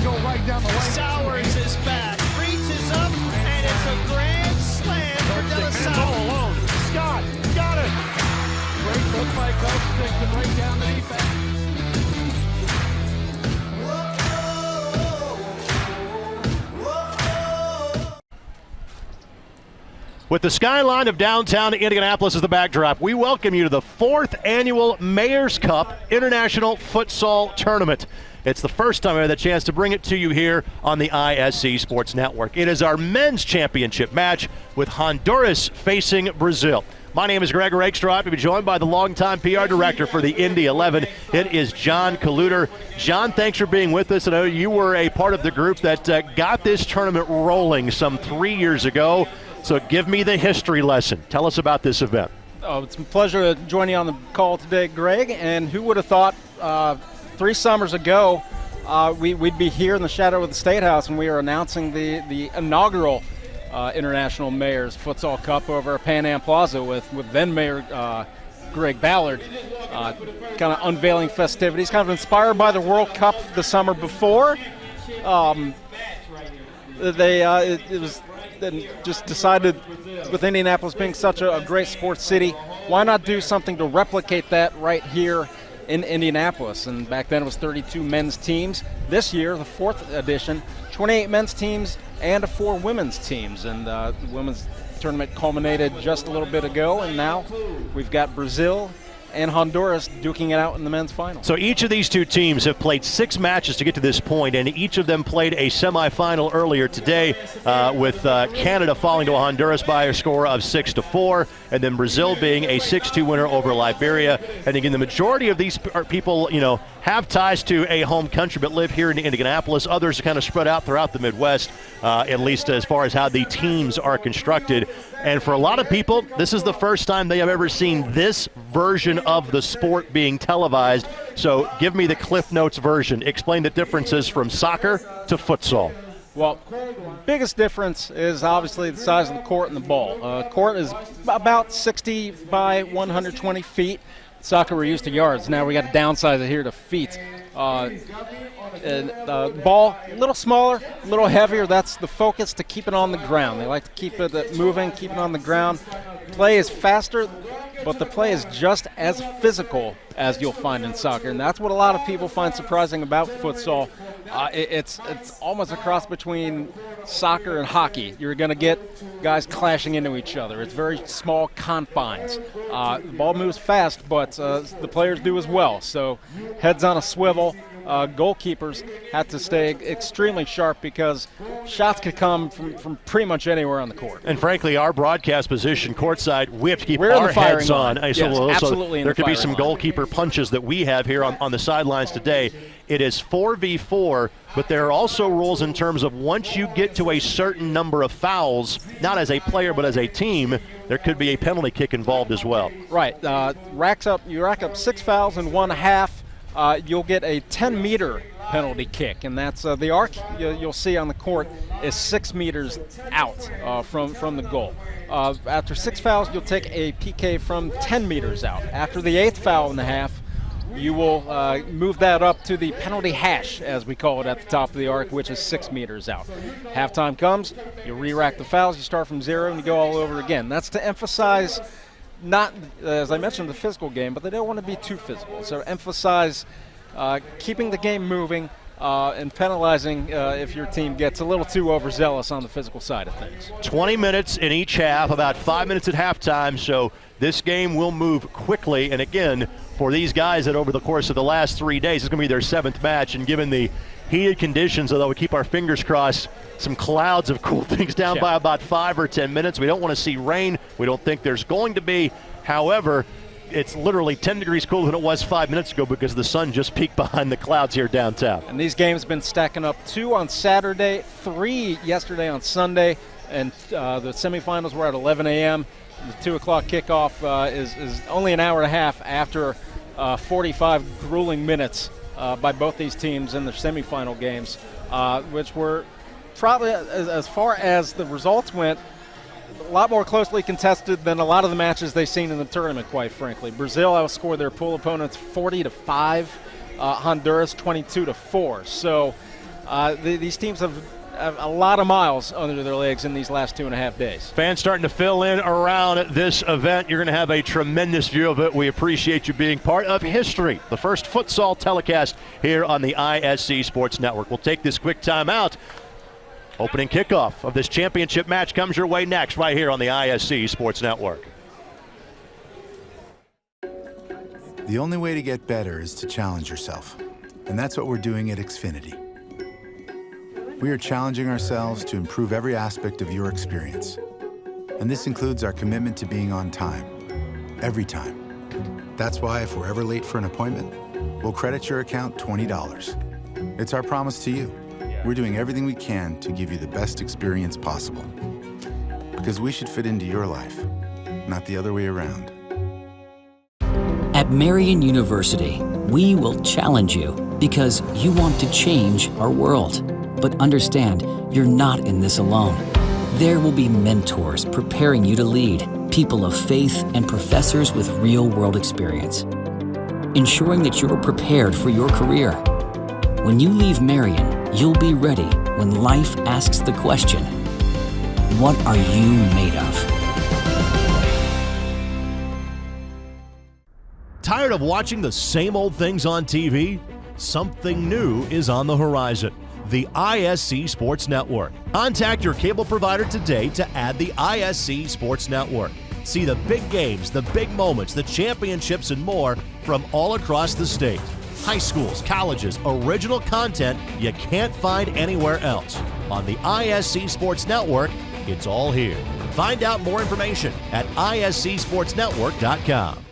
go right down the lane. Sowers is back, reaches up, and it's a grand slam for De La Salle. All alone. Scott got it. Great hook by Coach Stick to break down the defense. With the skyline of downtown Indianapolis as the backdrop, we welcome you to the 4th annual Mayor's Cup International Futsal Tournament. It's the first time I had the chance to bring it to you here on the ISC Sports Network. It is our men's championship match with Honduras facing Brazil. My name is Greg Rakestraw. I'll be joined by the longtime PR director for the Indy 11. It is John Kaluter. John, thanks for being with us. I know you were a part of the group that got this tournament rolling some 3 years ago. So give me the history lesson. Tell us about this event. Oh, it's a pleasure to join you on the call today, Greg. And who would have thought 3 summers ago we'd be here in the shadow of the State House and we are announcing the inaugural International Mayor's Futsal Cup over at Pan Am Plaza with then Mayor Greg Ballard kind of unveiling festivities, kind of inspired by the World Cup the summer before. It was then just decided, with Indianapolis being such a great sports city, why not do something to replicate that right here in Indianapolis? And back then it was 32 men's teams. This year, the 4th edition, 28 men's teams and 4 women's teams. And the women's tournament culminated just a little bit ago, and now we've got Brazil and Honduras duking it out in the men's final. So each of these 2 teams have played 6 matches to get to this point, and each of them played a semifinal earlier today, with Canada falling to Honduras by a score of 6-4, and then Brazil being a 6-2 winner over Liberia. And again, the majority of these people, have ties to a home country but live here in Indianapolis. Others are kind of spread out throughout the Midwest, at least as far as how the teams are constructed. And for a lot of people, this is the first time they have ever seen this version of the sport being televised. So give me the Cliff Notes version. Explain the differences from soccer to futsal. Well, biggest difference is obviously the size of the court and the ball. Court is about 60 by 120 feet. Soccer, we're used to yards. Now we got to downsize it here to feet. Ball, a little smaller, a little heavier. That's the focus, to keep it on the ground. They like to keep it moving, keep it on the ground. Play is faster, but the play is just as physical as you'll find in soccer, and that's what a lot of people find surprising about futsal. It's almost a cross between soccer and hockey. You're going to get guys clashing into each other. It's very small confines. The ball moves fast, but the players do as well. So heads on a swivel. Goalkeepers have to stay extremely sharp because shots could come from pretty much anywhere on the court. And frankly, our broadcast position courtside, we have to keep our heads on. Yes, absolutely. There could be some goalkeeper punches that we have here on the sidelines today. It is 4v4, but there are also rules in terms of once you get to a certain number of fouls, not as a player but as a team, there could be a penalty kick involved as well. Right. You rack up 6 fouls in one half. You'll get a 10-meter penalty kick, and that's the arc you'll see on the court is 6 meters out from the goal. After 6 fouls, you'll take a PK from 10 meters out. After the 8th foul in the half, you will move that up to the penalty hash, as we call it, at the top of the arc, which is 6 meters out. Halftime comes, you re-rack the fouls, you start from 0, and you go all over again. That's to emphasize not, as I mentioned, the physical game, but they don't want to be too physical. So emphasize keeping the game moving and penalizing if your team gets a little too overzealous on the physical side of things. 20 minutes in each half, about 5 minutes at halftime, so this game will move quickly. And again, for these guys that over the course of the last 3 days, it's going to be their 7th match, and given the heated conditions, although we keep our fingers crossed, some clouds have cooled things down by about 5 or 10 minutes. We don't want to see rain. We don't think there's going to be. However, it's literally 10 degrees cooler than it was 5 minutes ago because the sun just peeked behind the clouds here downtown. And these games have been stacking up 2 on Saturday, 3 yesterday on Sunday, and the semifinals were at 11 a.m. The 2 o'clock kickoff is only an hour and a half after 45 grueling minutes by both these teams in their semifinal games, which were probably, as far as the results went, a lot more closely contested than a lot of the matches they've seen in the tournament, quite frankly. Brazil outscored their pool opponents 40-5, Honduras 22-4. So These teams have a lot of miles under their legs in these last 2.5 days. Fans starting to fill in around this event. You're going to have a tremendous view of it. We appreciate you being part of history. The first futsal telecast here on the ISC Sports Network. We'll take this quick timeout. Opening kickoff of this championship match comes your way next right here on the ISC Sports Network. The only way to get better is to challenge yourself. And that's what we're doing at Xfinity. We are challenging ourselves to improve every aspect of your experience. And this includes our commitment to being on time, every time. That's why if we're ever late for an appointment, we'll credit your account $20. It's our promise to you. We're doing everything we can to give you the best experience possible. Because we should fit into your life, not the other way around. At Marian University, we will challenge you because you want to change our world. But understand, you're not in this alone. There will be mentors preparing you to lead, people of faith, and professors with real-world experience, ensuring that you're prepared for your career. When you leave Marian, you'll be ready when life asks the question, what are you made of? Tired of watching the same old things on TV? Something new is on the horizon. The ISC Sports Network. Contact your cable provider today to add the ISC Sports Network. See the big games, the big moments, the championships, and more from all across the state. High schools, colleges, original content you can't find anywhere else. On the ISC Sports Network, it's all here. Find out more information at iscsportsnetwork.com.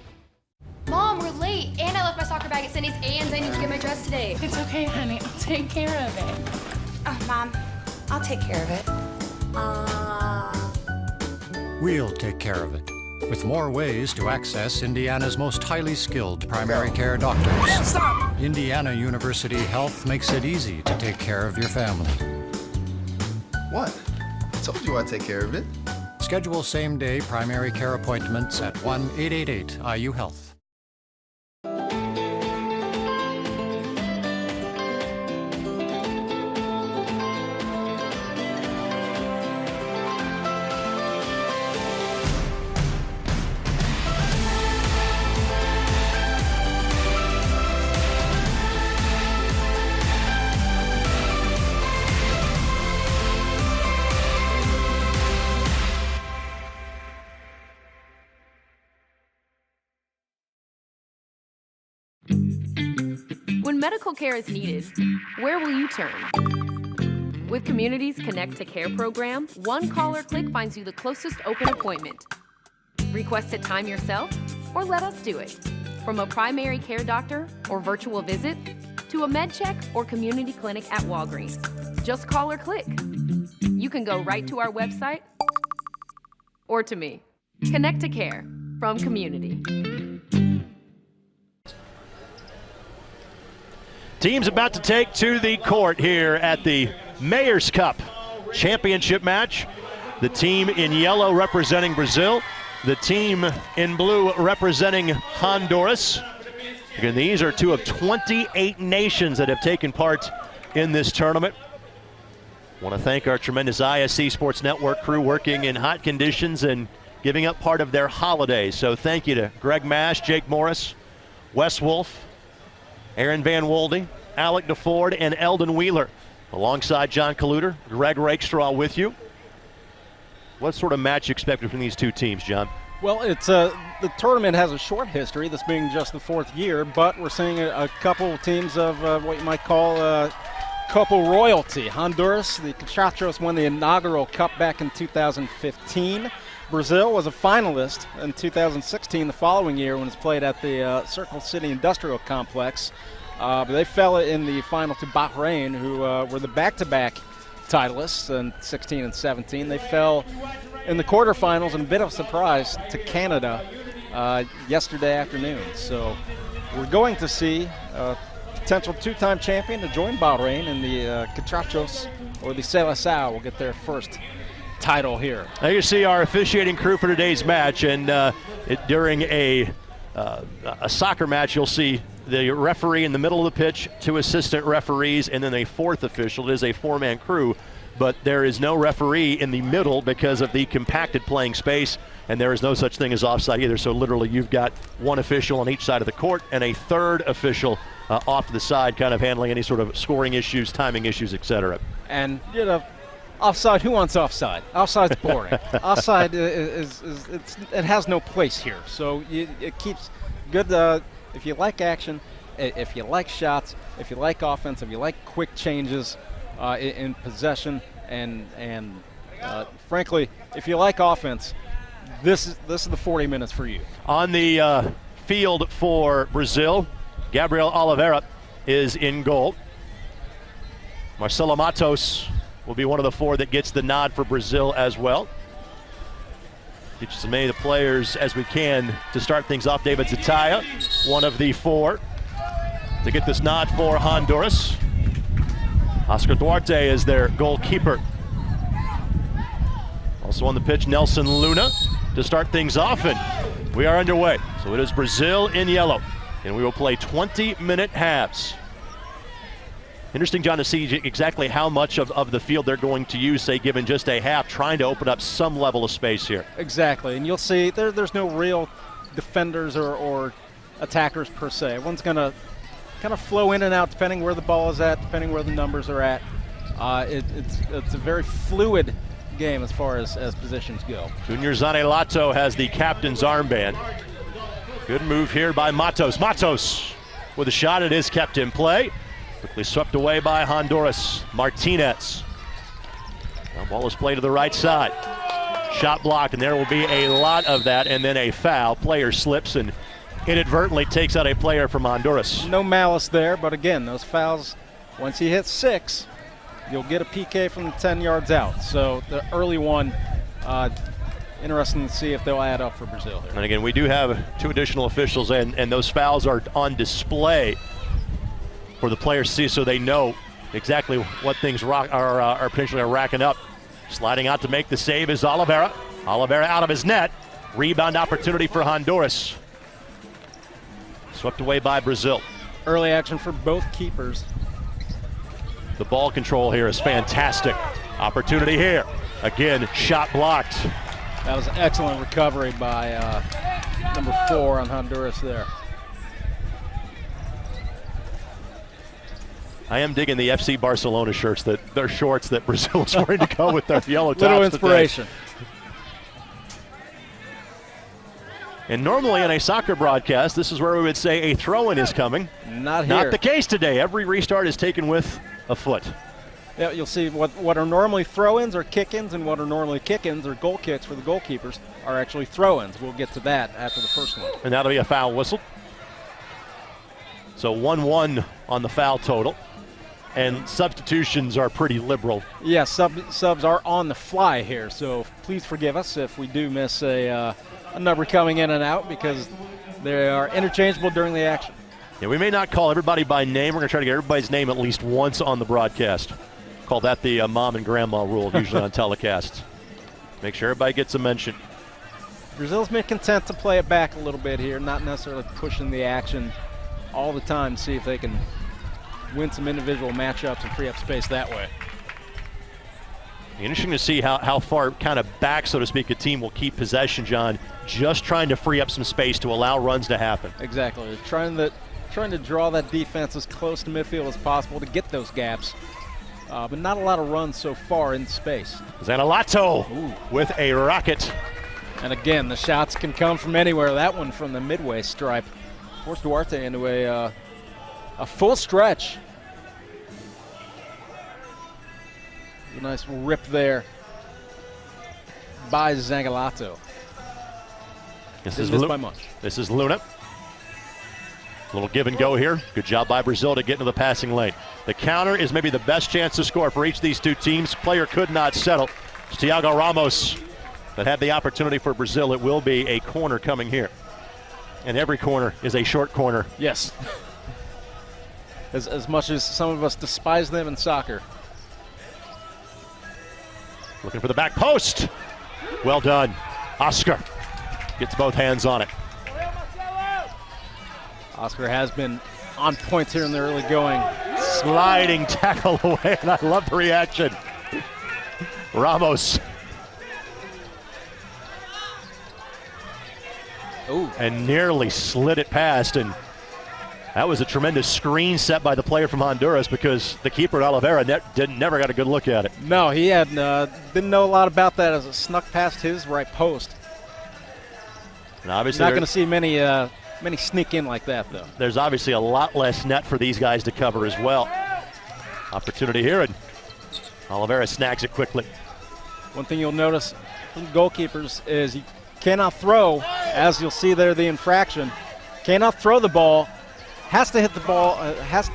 Mom, we're late, and I left my soccer bag at Cindy's, and I need to get my dress today. It's okay, honey. I'll take care of it. Oh, Mom, I'll take care of it. We'll take care of it. With more ways to access Indiana's most highly skilled primary care doctors. Stop! Indiana University Health makes it easy to take care of your family. What? I told you I'd take care of it. Schedule same-day primary care appointments at 1-888-IU-HEALTH. When medical care is needed, where will you turn? With Community's Connect to Care program, one call or click finds you the closest open appointment. Request a time yourself, or let us do it. From a primary care doctor or virtual visit, to a med check or community clinic at Walgreens. Just call or click. You can go right to our website or to me. Connect to Care from Community. Teams about to take to the court here at the Mayor's Cup championship match. The team in yellow representing Brazil. The team in blue representing Honduras. Again, these are two of 28 nations that have taken part in this tournament. Want to thank our tremendous ISC Sports Network crew working in hot conditions and giving up part of their holiday. So thank you to Greg Mash, Jake Morris, Wes Wolf, Aaron Van Wolde, Alec DeFord, and Eldon Wheeler. Alongside John Kaluter, Greg Rakestraw with you. What sort of match you expect between these two teams, John? Well, it's the tournament has a short history, this being just the 4th year, but we're seeing a couple teams of what you might call couple royalty. Honduras, the Cachachos, won the inaugural cup back in 2015. Brazil was a finalist in 2016, the following year, when it was played at the Circle City Industrial Complex. But they fell in the final to Bahrain, who were the back-to-back titleists in 16 and 17. They fell in the quarterfinals in a bit of a surprise to Canada yesterday afternoon. So we're going to see a potential 2-time champion to join Bahrain, and the Cachachos, or the Seleção, will get their first title here. Now you see our officiating crew for today's match, and during a soccer match, you'll see the referee in the middle of the pitch, 2 assistant referees, and then a 4th official. It is a 4-man crew, but there is no referee in the middle because of the compacted playing space, and there is no such thing as offside either. So literally you've got 1 official on each side of the court and a 3rd official off to the side, kind of handling any sort of scoring issues, timing issues, etc. And, you know, offside, who wants offside? Offside's boring. Offside it has no place here. So it keeps good, if you like action, if you like shots, if you like offense, if you like quick changes in possession, and frankly, if you like offense, this is the 40 minutes for you. On the field for Brazil, Gabriel Oliveira is in goal. Marcelo Matos will be one of the 4 that gets the nod for Brazil as well. Get as many of the players as we can to start things off. David Zataya, one of the 4 to get this nod for Honduras. Oscar Duarte is their goalkeeper. Also on the pitch, Nelson Luna to start things off, and we are underway. So it is Brazil in yellow, and we will play 20-minute halves. Interesting, John, to see exactly how much of the field they're going to use, say, given just a half, trying to open up some level of space here. Exactly, and you'll see there's no real defenders or attackers per se. Everyone's going to kind of flow in and out depending where the ball is at, depending where the numbers are at. It's a very fluid game as far as positions go. Junior Zanelato has the captain's armband. Good move here by Matos. Matos with a shot. It is kept in play. Quickly swept away by Honduras. Martinez. The ball is played to the right side. Shot blocked, and there will be a lot of that, and then a foul. Player slips and inadvertently takes out a player from Honduras. No malice there, but again, those fouls, once you hit 6, you'll get a PK from the 10 yards out. So the early one, interesting to see if they'll add up for Brazil here. And again, we do have 2 additional officials, and those fouls are on display for the players to see, so they know exactly what things are potentially racking up. Sliding out to make the save is Oliveira. Oliveira out of his net. Rebound opportunity for Honduras. Swept away by Brazil. Early action for both keepers. The ball control here is fantastic. Opportunity here. Again, shot blocked. That was an excellent recovery by number 4 on Honduras there. I am digging the FC Barcelona shirts, their shorts that Brazil is wearing to go with their yellow tops. Little inspiration. Today. And normally in a soccer broadcast, this is where we would say a throw-in is coming. Not here. Not the case today. Every restart is taken with a foot. Yeah, you'll see what are normally throw-ins are kick-ins, and what are normally kick-ins or goal kicks for the goalkeepers are actually throw-ins. We'll get to that after the first one. And that'll be a foul whistle. So 1-1 on the foul total. And substitutions are pretty liberal. Yeah, subs are on the fly here, so please forgive us if we do miss a number coming in and out, because they are interchangeable during the action. Yeah, we may not call everybody by name. We're going to try to get everybody's name at least once on the broadcast. Call that the mom and grandma rule, usually on telecasts. Make sure everybody gets a mention. Brazil's been content to play it back a little bit here, not necessarily pushing the action all the time to see if they can win some individual matchups and free up space that way. Interesting to see how far kind of back, so to speak, a team will keep possession, John, just trying to free up some space to allow runs to happen. Exactly. They're trying to draw that defense as close to midfield as possible to get those gaps, but not a lot of runs so far in space. Zanelato with a rocket. And again, the shots can come from anywhere. That one from the midway stripe forced Duarte into a full stretch. A nice rip there by Zanelato. This is Luna. A little give and go here. Good job by Brazil to get into the passing lane. The counter is maybe the best chance to score for each of these 2 teams. Player could not settle. It's Thiago Ramos that had the opportunity for Brazil. It will be a corner coming here. And every corner is a short corner. Yes. As much as some of us despise them in soccer. Looking for the back post. Well done. Oscar gets both hands on it. Oscar has been on point here in the early going. Sliding tackle away, and I love the reaction. Ramos. Ooh. And nearly slid it past, and that was a tremendous screen set by the player from Honduras because the keeper, Oliveira, never got a good look at it. No, he had didn't know a lot about that as it snuck past his right post. And obviously not going to see many sneak in like that, though. There's obviously a lot less net for these guys to cover as well. Opportunity here, and Oliveira snags it quickly. One thing you'll notice from goalkeepers is you cannot throw, as you'll see there, the infraction. Cannot throw the ball. Has to hit the ball. Has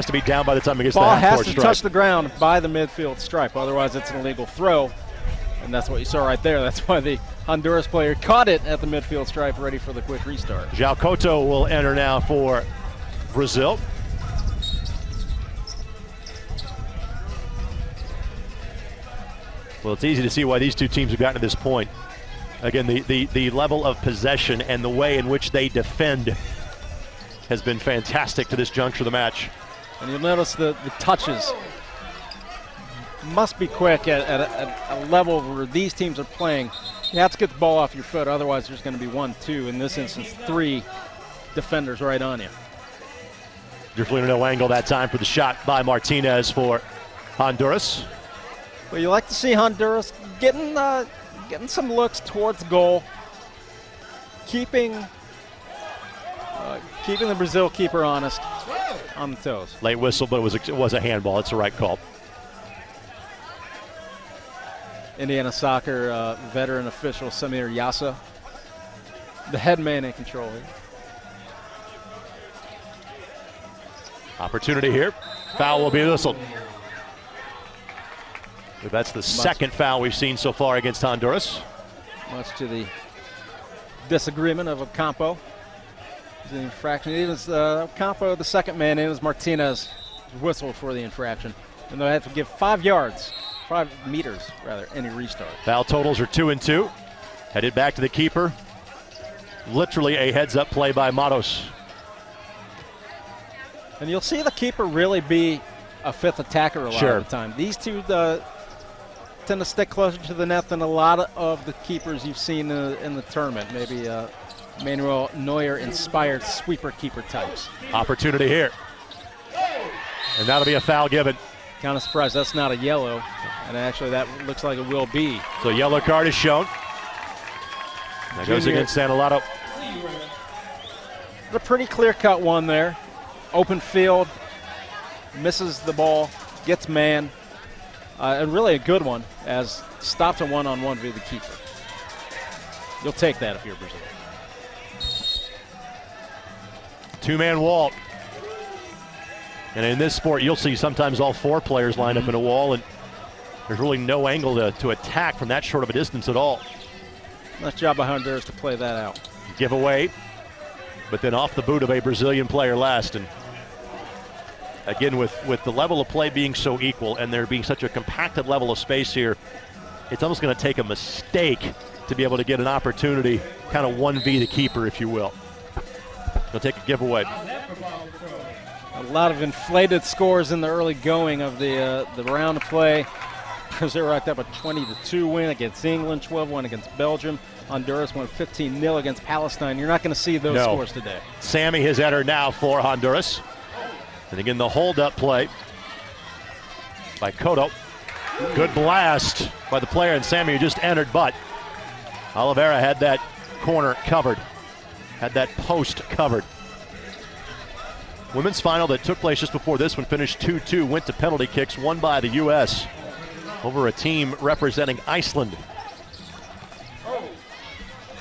to be down by the time it gets to the ball half-court has to stripe. touch the ground by the midfield stripe. Otherwise, it's an illegal throw. And that's what you saw right there. That's why the Honduras player caught it at the midfield stripe, ready for the quick restart. João Couto will enter now for Brazil. Well, it's easy to see why these two teams have gotten to this point. Again, the level of possession and the way in which they defend has been fantastic to this juncture of the match. And you'll notice the touches must be quick at a level where these teams are playing. You have to get the ball off your foot, otherwise there's going to be 1, 2, in this instance 3 defenders right on you. Definitely no angle that time for the shot by Martinez for Honduras. Well, you like to see Honduras getting some looks towards goal, keeping the Brazil keeper honest on the toes. Late whistle, but it was a handball. It's the right call. Indiana soccer veteran official Samir Yassa, the head man in control here. Opportunity here. Foul will be whistled. That's the second foul we've seen so far against Honduras. Much to the disagreement of Ocampo. The infraction. It was Ocampo, the second man in. It was Martinez whistled for the infraction. And they had to give 5 meters, any restart. Foul totals are 2 and 2. Headed back to the keeper. Literally a heads-up play by Matos. And you'll see the keeper really be a fifth attacker a lot of the time. These two tend to stick closer to the net than a lot of the keepers you've seen in the tournament. Maybe Manuel Neuer-inspired sweeper keeper types. Opportunity here. And that'll be a foul given. Kind of surprised that's not a yellow. And actually that looks like it will be. So yellow card is shown. That goes against Sanalato. A pretty clear-cut one there. Open field, misses the ball, gets man. And really a good one, as stopped a one-on-one via the keeper. You'll take that if you're Brazil. Two-man wall. And in this sport, you'll see sometimes all 4 players line up in a wall, and there's really no angle to attack from that short of a distance at all. Nice job by Honduras to play that out. Give away, but then off the boot of a Brazilian player last. And again, with the level of play being so equal and there being such a compacted level of space here, it's almost going to take a mistake to be able to get an opportunity, kind of 1v the keeper, if you will. He'll take a giveaway. A lot of inflated scores in the early going of the round of play. Brazil racked up a 20-2 win against England, 12-1 against Belgium. Honduras won 15-0 against Palestine. You're not going to see those scores today. Sammy has entered now for Honduras. And again, the hold-up play by Couto. Good blast by the player, and Sammy who just entered, but Oliveira had that corner covered, had that post covered. Women's final that took place just before this one finished 2-2, went to penalty kicks, won by the U.S. over a team representing Iceland.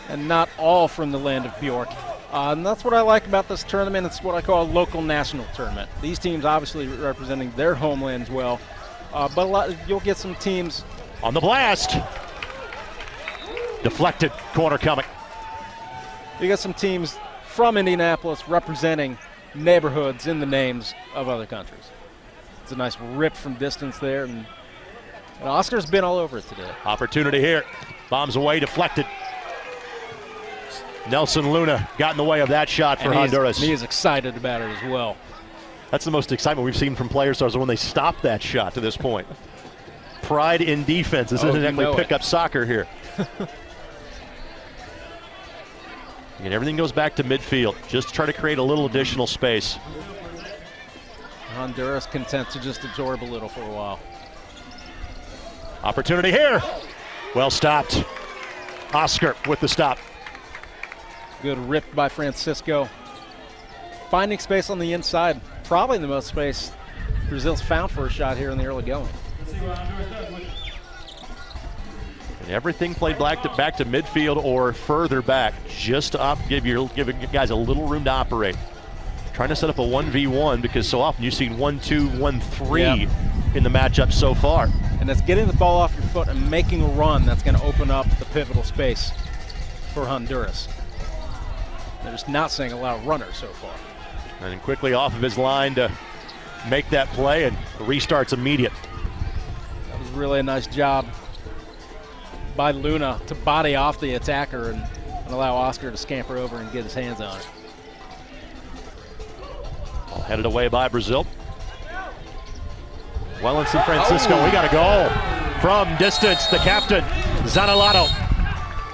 And not all from the land of Bjork. And that's what I like about this tournament. It's what I call a local national tournament. These teams obviously representing their homelands well, but you'll get some teams. On the blast. Deflected, corner coming. You get some teams from Indianapolis representing neighborhoods in the names of other countries. It's a nice rip from distance there, and Oscar's been all over it today. Opportunity here. Bombs away, deflected. Nelson Luna got in the way of that shot for Honduras. He is excited about it as well. That's the most excitement we've seen from players when they stop that shot to this point. Pride in defense. This isn't exactly pickup soccer here. And everything goes back to midfield. Just try to create a little additional space. Honduras content to just absorb a little for a while. Opportunity here. Well stopped. Oscar with the stop. Good rip by Francisco. Finding space on the inside. Probably the most space Brazil's found for a shot here in the early going. And everything played back to midfield or further back, just to give guys a little room to operate. Trying to set up a 1v1 because so often you've seen 1-2, 1-3 in the matchup so far. And it's getting the ball off your foot and making a run that's going to open up the pivotal space for Honduras. They're just not seeing a lot of runners so far. And then quickly off of his line to make that play, and the restart's immediate. That was really a nice job by Luna to body off the attacker and allow Oscar to scamper over and get his hands on it. All headed away by Brazil. Wellington Francisco, we got a goal from distance. The captain, Zanolato.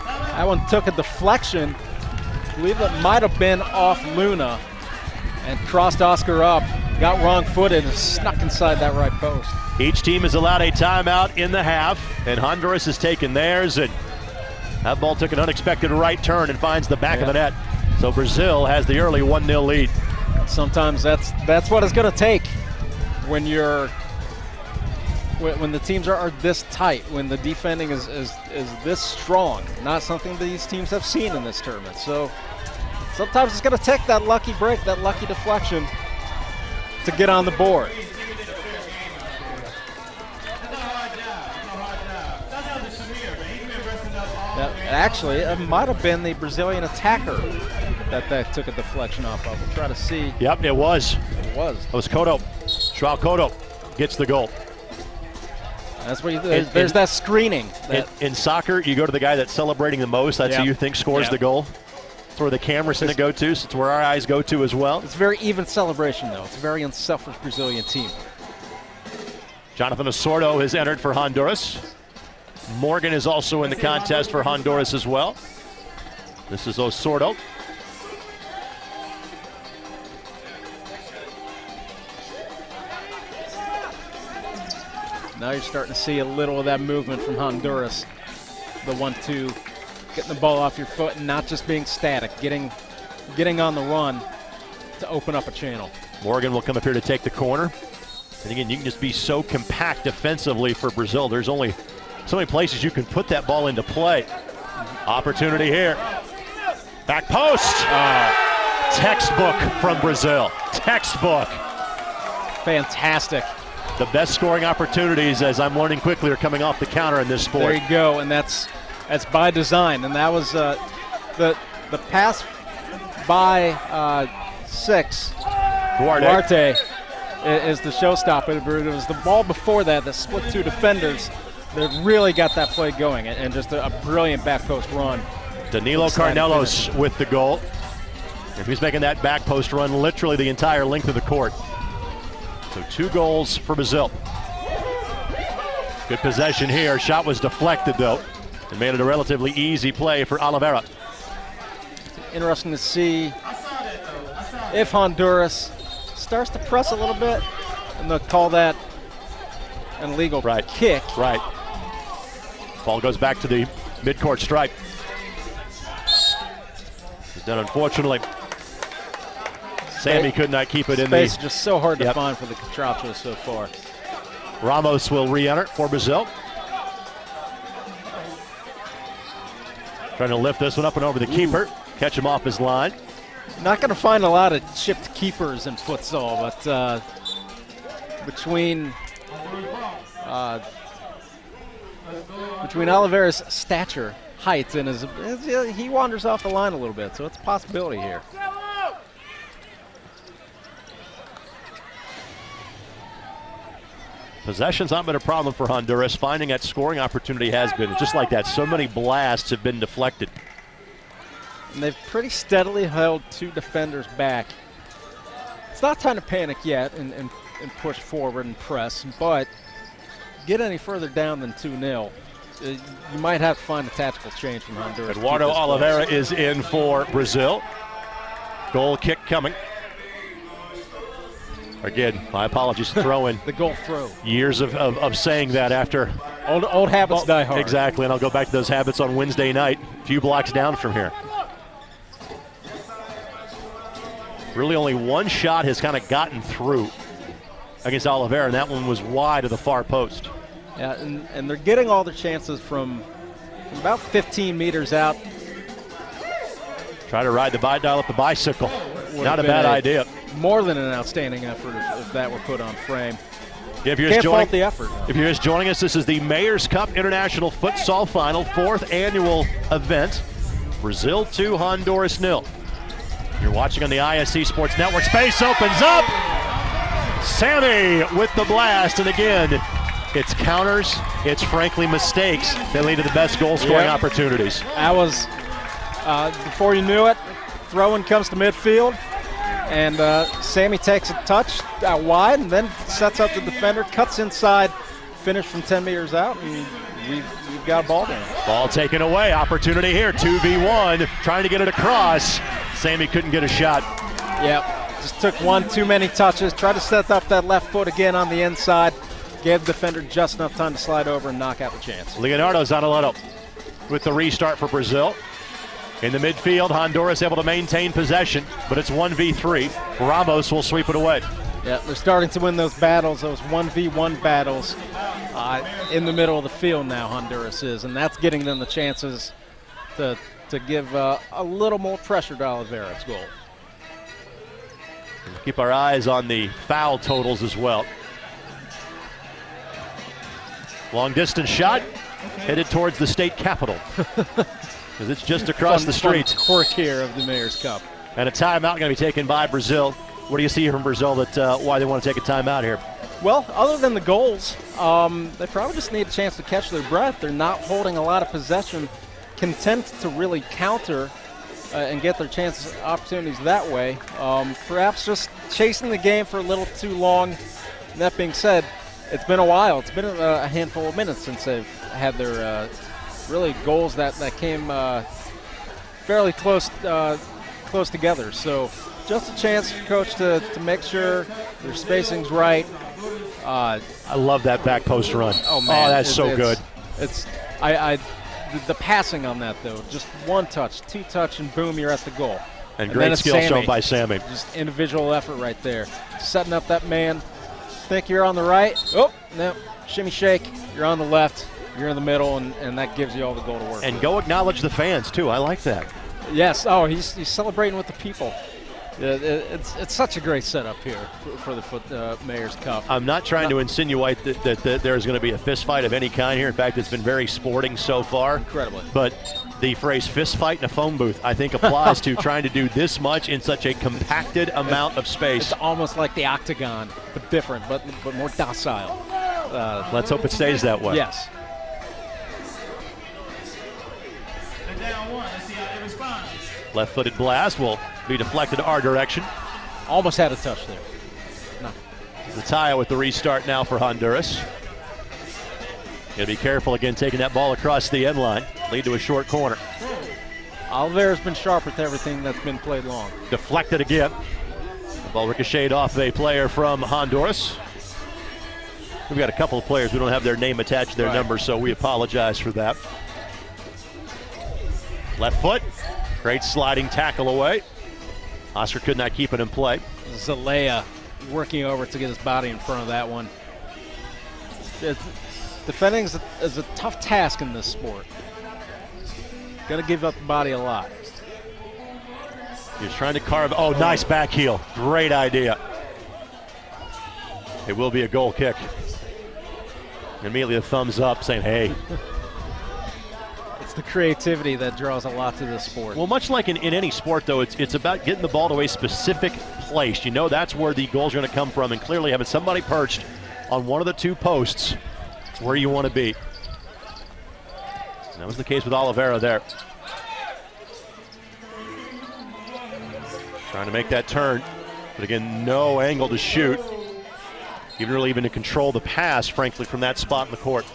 That one took a deflection. I believe it might have been off Luna and crossed Oscar up. Got wrong-footed and snuck inside that right post. Each team is allowed a timeout in the half, and Honduras has taken theirs, and that ball took an unexpected right turn and finds the back of the net. So Brazil has the early 1-0 lead. Sometimes that's what it's going to take when the teams are this tight, when the defending is this strong. Not something these teams have seen in this tournament. So sometimes it's going to take that lucky break, that lucky deflection to get on the board. Actually, it might have been the Brazilian attacker that took a deflection off of. We'll try to see. Yep, it was. It was. It was Cotto. João Cotto gets the goal. That's where there's that screening. In soccer, you go to the guy that's celebrating the most. That's who you think scores the goal. That's where the cameras tend to go to. So it's where our eyes go to as well. It's a very even celebration, though. It's a very unselfish Brazilian team. Jonathan Osordo has entered for Honduras. Morgan is also in the contest for Honduras as well. This is Osordo. Now you're starting to see a little of that movement from Honduras. The 1-2, getting the ball off your foot and not just being static, getting on the run to open up a channel. Morgan will come up here to take the corner. And again, you can just be so compact defensively for Brazil. There's only so many places you can put that ball into play. Opportunity here. Back post. Textbook from Brazil. Textbook. Fantastic. The best scoring opportunities, as I'm learning quickly, are coming off the counter in this sport. There you go, and that's by design. And that was the pass by 6. Duarte is the showstopper. It was the ball before that split 2 defenders that really got that play going, and just a brilliant back post run. Danilo Carnelos with the goal. If he's making that back post run literally the entire length of the court. So 2 goals for Brazil. Good possession here. Shot was deflected, though, and made it a relatively easy play for Oliveira. Interesting to see if Honduras starts to press a little bit, and they'll call that an illegal kick. Right. Ball goes back to the midcourt stripe. Then, unfortunately, Sammy could not keep it in the space. Just so hard to find for the Catrachos so far. Ramos will re-enter for Brazil. Trying to lift this one up and over the keeper. Catch him off his line. Not going to find a lot of chipped keepers in futsal, but between Oliveira's stature, height, and he wanders off the line a little bit, so it's a possibility here. Possession's not been a problem for Honduras. Finding that scoring opportunity has been. Just like that, so many blasts have been deflected. And they've pretty steadily held 2 defenders back. It's not time to panic yet and push forward and press, but get any further down than 2-0, you might have to find a tactical change from Honduras. Eduardo Oliveira is in for Brazil. Goal kick coming. Again, my apologies for throwing the goal throw. Years of saying that after. Old habits die hard. Exactly, and I'll go back to those habits on Wednesday night, a few blocks down from here. Really only one shot has kind of gotten through against Oliveira, and that one was wide of the far post. Yeah, and they're getting all their chances from about 15 meters out. Try to ride the dial up the bicycle. Not a bad idea. More than an outstanding effort if that were put on frame. If you're Can't fault the effort. If you're just joining us, this is the Mayor's Cup International Futsal Final, 4th annual event. Brazil 2, Honduras 0. You're watching on the ISC Sports Network. Space opens up. Sammy with the blast, and again, it's counters, it's frankly mistakes that lead to the best goal-scoring opportunities. That was, before you knew it, throw-in comes to midfield, and Sammy takes a touch out wide and then sets up the defender, cuts inside, finish from 10 meters out, and we've got a ball game. Ball taken away, opportunity here, 2v1, trying to get it across. Sammy couldn't get a shot. Yep, just took one too many touches, tried to set up that left foot again on the inside, gave the defender just enough time to slide over and knock out the chance. Leonardo Zanolletto with the restart for Brazil. In the midfield, Honduras able to maintain possession, but it's 1v3. Ramos will sweep it away. Yeah, they're starting to win those battles, those 1v1 battles in the middle of the field now, Honduras is, and that's getting them the chances to give a little more pressure to Oliveira's goal. We'll keep our eyes on the foul totals as well. Long distance shot, headed towards the state capitol. Because it's just across the street. Quirk here of the Mayor's Cup. And a timeout going to be taken by Brazil. What do you see from Brazil that why they want to take a timeout here? Well, other than the goals, they probably just need a chance to catch their breath. They're not holding a lot of possession, content to really counter and get their chances, opportunities that way. Perhaps just chasing the game for a little too long. And that being said, it's been a while. It's been a handful of minutes since they've had their really goals that came fairly close together. So just a chance for Coach to make sure their spacing's right. I love that back post run. Oh man, that's so good. The passing on that though, just one touch, 2 touch, and boom, you're at the goal. And great skill shown by Sammy. Just individual effort right there, setting up that man. Think you're on the right. Oh no, shimmy shake. You're on the left. You're in the middle, and that gives you all the goal to work. And go acknowledge the fans too. I like that. Yes. Oh, he's celebrating with the people. It's such a great setup here for the Mayor's Cup. I'm not trying to insinuate that there's going to be a fist fight of any kind here. In fact, it's been very sporting so far. Incredibly. But the phrase fist fight in a phone booth, I think, applies to trying to do this much in such a compacted amount of space. It's almost like the octagon, but different, but more docile. Let's hope it stays that way. Yes. Left-footed blast will be deflected our direction. Almost had a touch there. No. Zataya with the restart now for Honduras. Got to be careful again taking that ball across the end line. Lead to a short corner. Oliveira's been sharp with everything that's been played long. Deflected again. The ball ricocheted off a player from Honduras. We've got a couple of players. We don't have their name attached to their number, so we apologize for that. Left foot. Great sliding tackle away. Oscar could not keep it in play. Zalea working over to get his body in front of that one. Defending is a tough task in this sport. Got to give up the body a lot. He's trying to carve. Oh, nice back heel. Great idea. It will be a goal kick. Immediately a thumbs up saying, hey. It's the creativity that draws a lot to this sport. Well, much like in any sport, though, it's about getting the ball to a specific place. You know that's where the goals are going to come from, and clearly having somebody perched on one of the 2 posts is where you want to be. And that was the case with Oliveira there. Trying to make that turn, but again, no angle to shoot. Even to control the pass, frankly, from that spot in the court.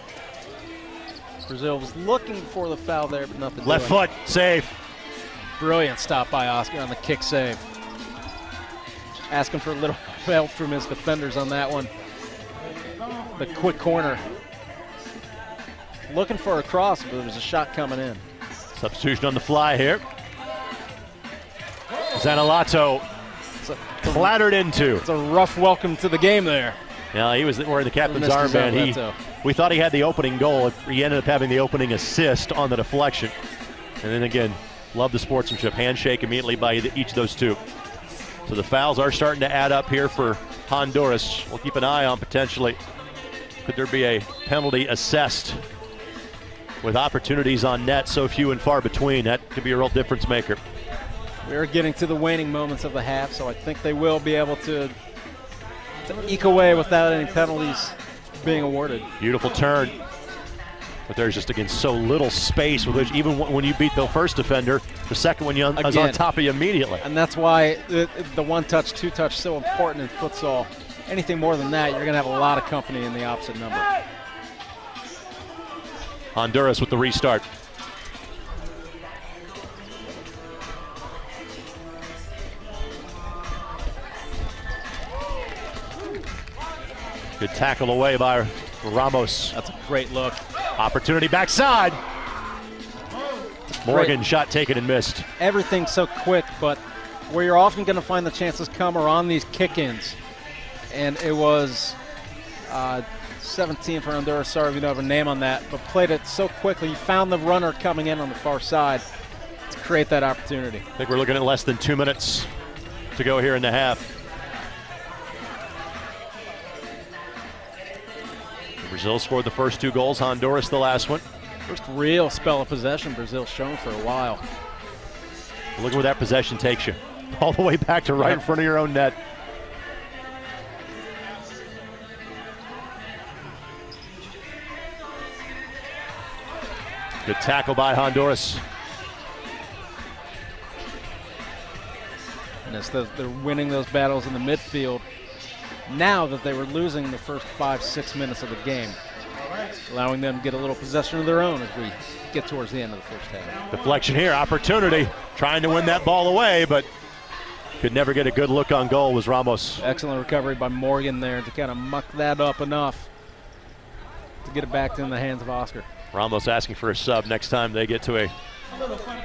Brazil was looking for the foul there, but nothing. Left foot, save. Brilliant stop by Oscar on the kick save. Asking for a little help from his defenders on that one. The quick corner. Looking for a cross, but there's a shot coming in. Substitution on the fly here. Zanalato clattered into. It's a rough welcome to the game there. Yeah, he was wearing the captain's armband. We thought he had the opening goal. He ended up having the opening assist on the deflection. And then again, love the sportsmanship. Handshake immediately by each of those two. So the fouls are starting to add up here for Honduras. We'll keep an eye on potentially. Could there be a penalty assessed with opportunities on net so few and far between? That could be a real difference maker. We're getting to the waning moments of the half, so I think they will be able to eke away without any penalties being awarded. Beautiful turn. But there's just, again, so little space with which, even when you beat the first defender, the second one is on top of you immediately. And that's why the one-touch, two-touch is so important in futsal. Anything more than that, you're going to have a lot of company in the opposite number. Honduras with the restart. Good tackle away by Ramos. That's a great look. Opportunity backside. Morgan shot taken and missed. Everything's so quick, but where you're often going to find the chances come are on these kick-ins. And it was 17 for Honduras. Sorry, we don't have a name on that, but played it so quickly. You found the runner coming in on the far side to create that opportunity. I think we're looking at less than 2 minutes to go here in the half. Brazil scored the first 2 goals, Honduras the last one. First real spell of possession Brazil's shown for a while. Look where that possession takes you. All the way back to right in front of your own net. Good tackle by Honduras. And as they're winning those battles in the midfield, now that they were losing the first 5-6 minutes of the game, allowing them to get a little possession of their own as we get towards the end of the first half. Deflection here, opportunity, trying to win that ball away, but could never get a good look on goal was Ramos. Excellent recovery by Morgan there to kind of muck that up enough to get it back in the hands of Oscar. Ramos asking for a sub next time they get to a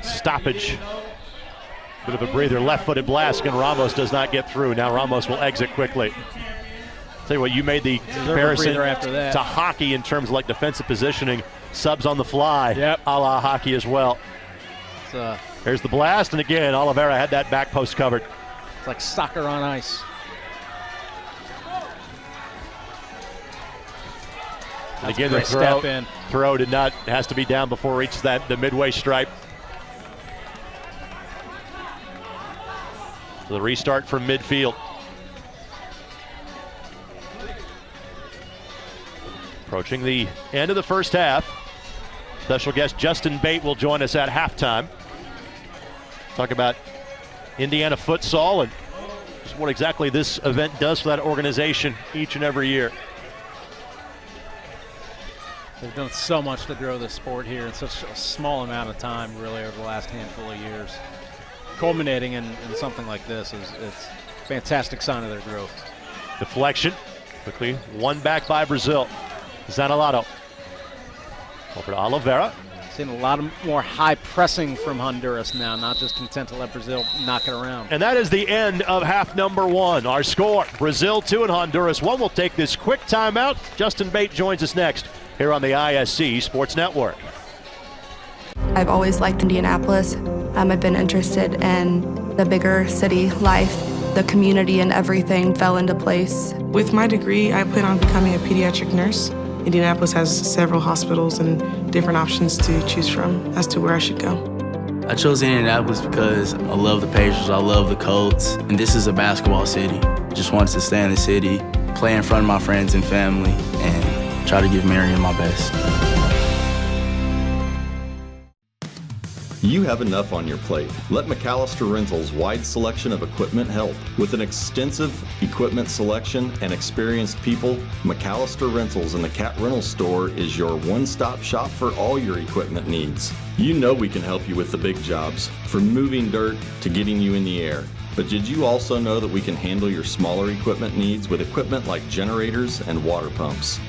stoppage. Bit of a breather, left-footed blast, and Ramos does not get through. Now Ramos will exit quickly. Tell you what, you made the comparison to hockey in terms of like defensive positioning, subs on the fly, a la hockey as well. There's the blast, and again, Oliveira had that back post covered. It's like soccer on ice. And again, the throw did not, has to be down before it reaches the midway stripe. So the restart from midfield. Approaching the end of the first half. Special guest Justin Bate will join us at halftime. Talk about Indiana futsal and just what exactly this event does for that organization each and every year. They've done so much to grow this sport here in such a small amount of time, really, over the last handful of years. Culminating in something like this it's a fantastic sign of their growth. Deflection, quickly won back by Brazil. Zanalato. Over to Oliveira. Seeing a lot more high pressing from Honduras now, not just content to let Brazil knock it around. And that is the end of half number 1. Our score, Brazil 2 and Honduras 1. We'll take this quick timeout. Justin Bate joins us next here on the ISC Sports Network. I've always liked Indianapolis. I've been interested in the bigger city life. The community and everything fell into place. With my degree, I plan on becoming a pediatric nurse. Indianapolis has several hospitals and different options to choose from as to where I should go. I chose Indianapolis because I love the Pacers, I love the Colts, and this is a basketball city. I just wanted to stay in the city, play in front of my friends and family, and try to give Marion my best. You have enough on your plate. Let McAllister Rentals' wide selection of equipment help. With an extensive equipment selection and experienced people, McAllister Rentals and the Cat Rental Store is your one-stop shop for all your equipment needs. You know we can help you with the big jobs, from moving dirt to getting you in the air. But did you also know that we can handle your smaller equipment needs with equipment like generators and water pumps?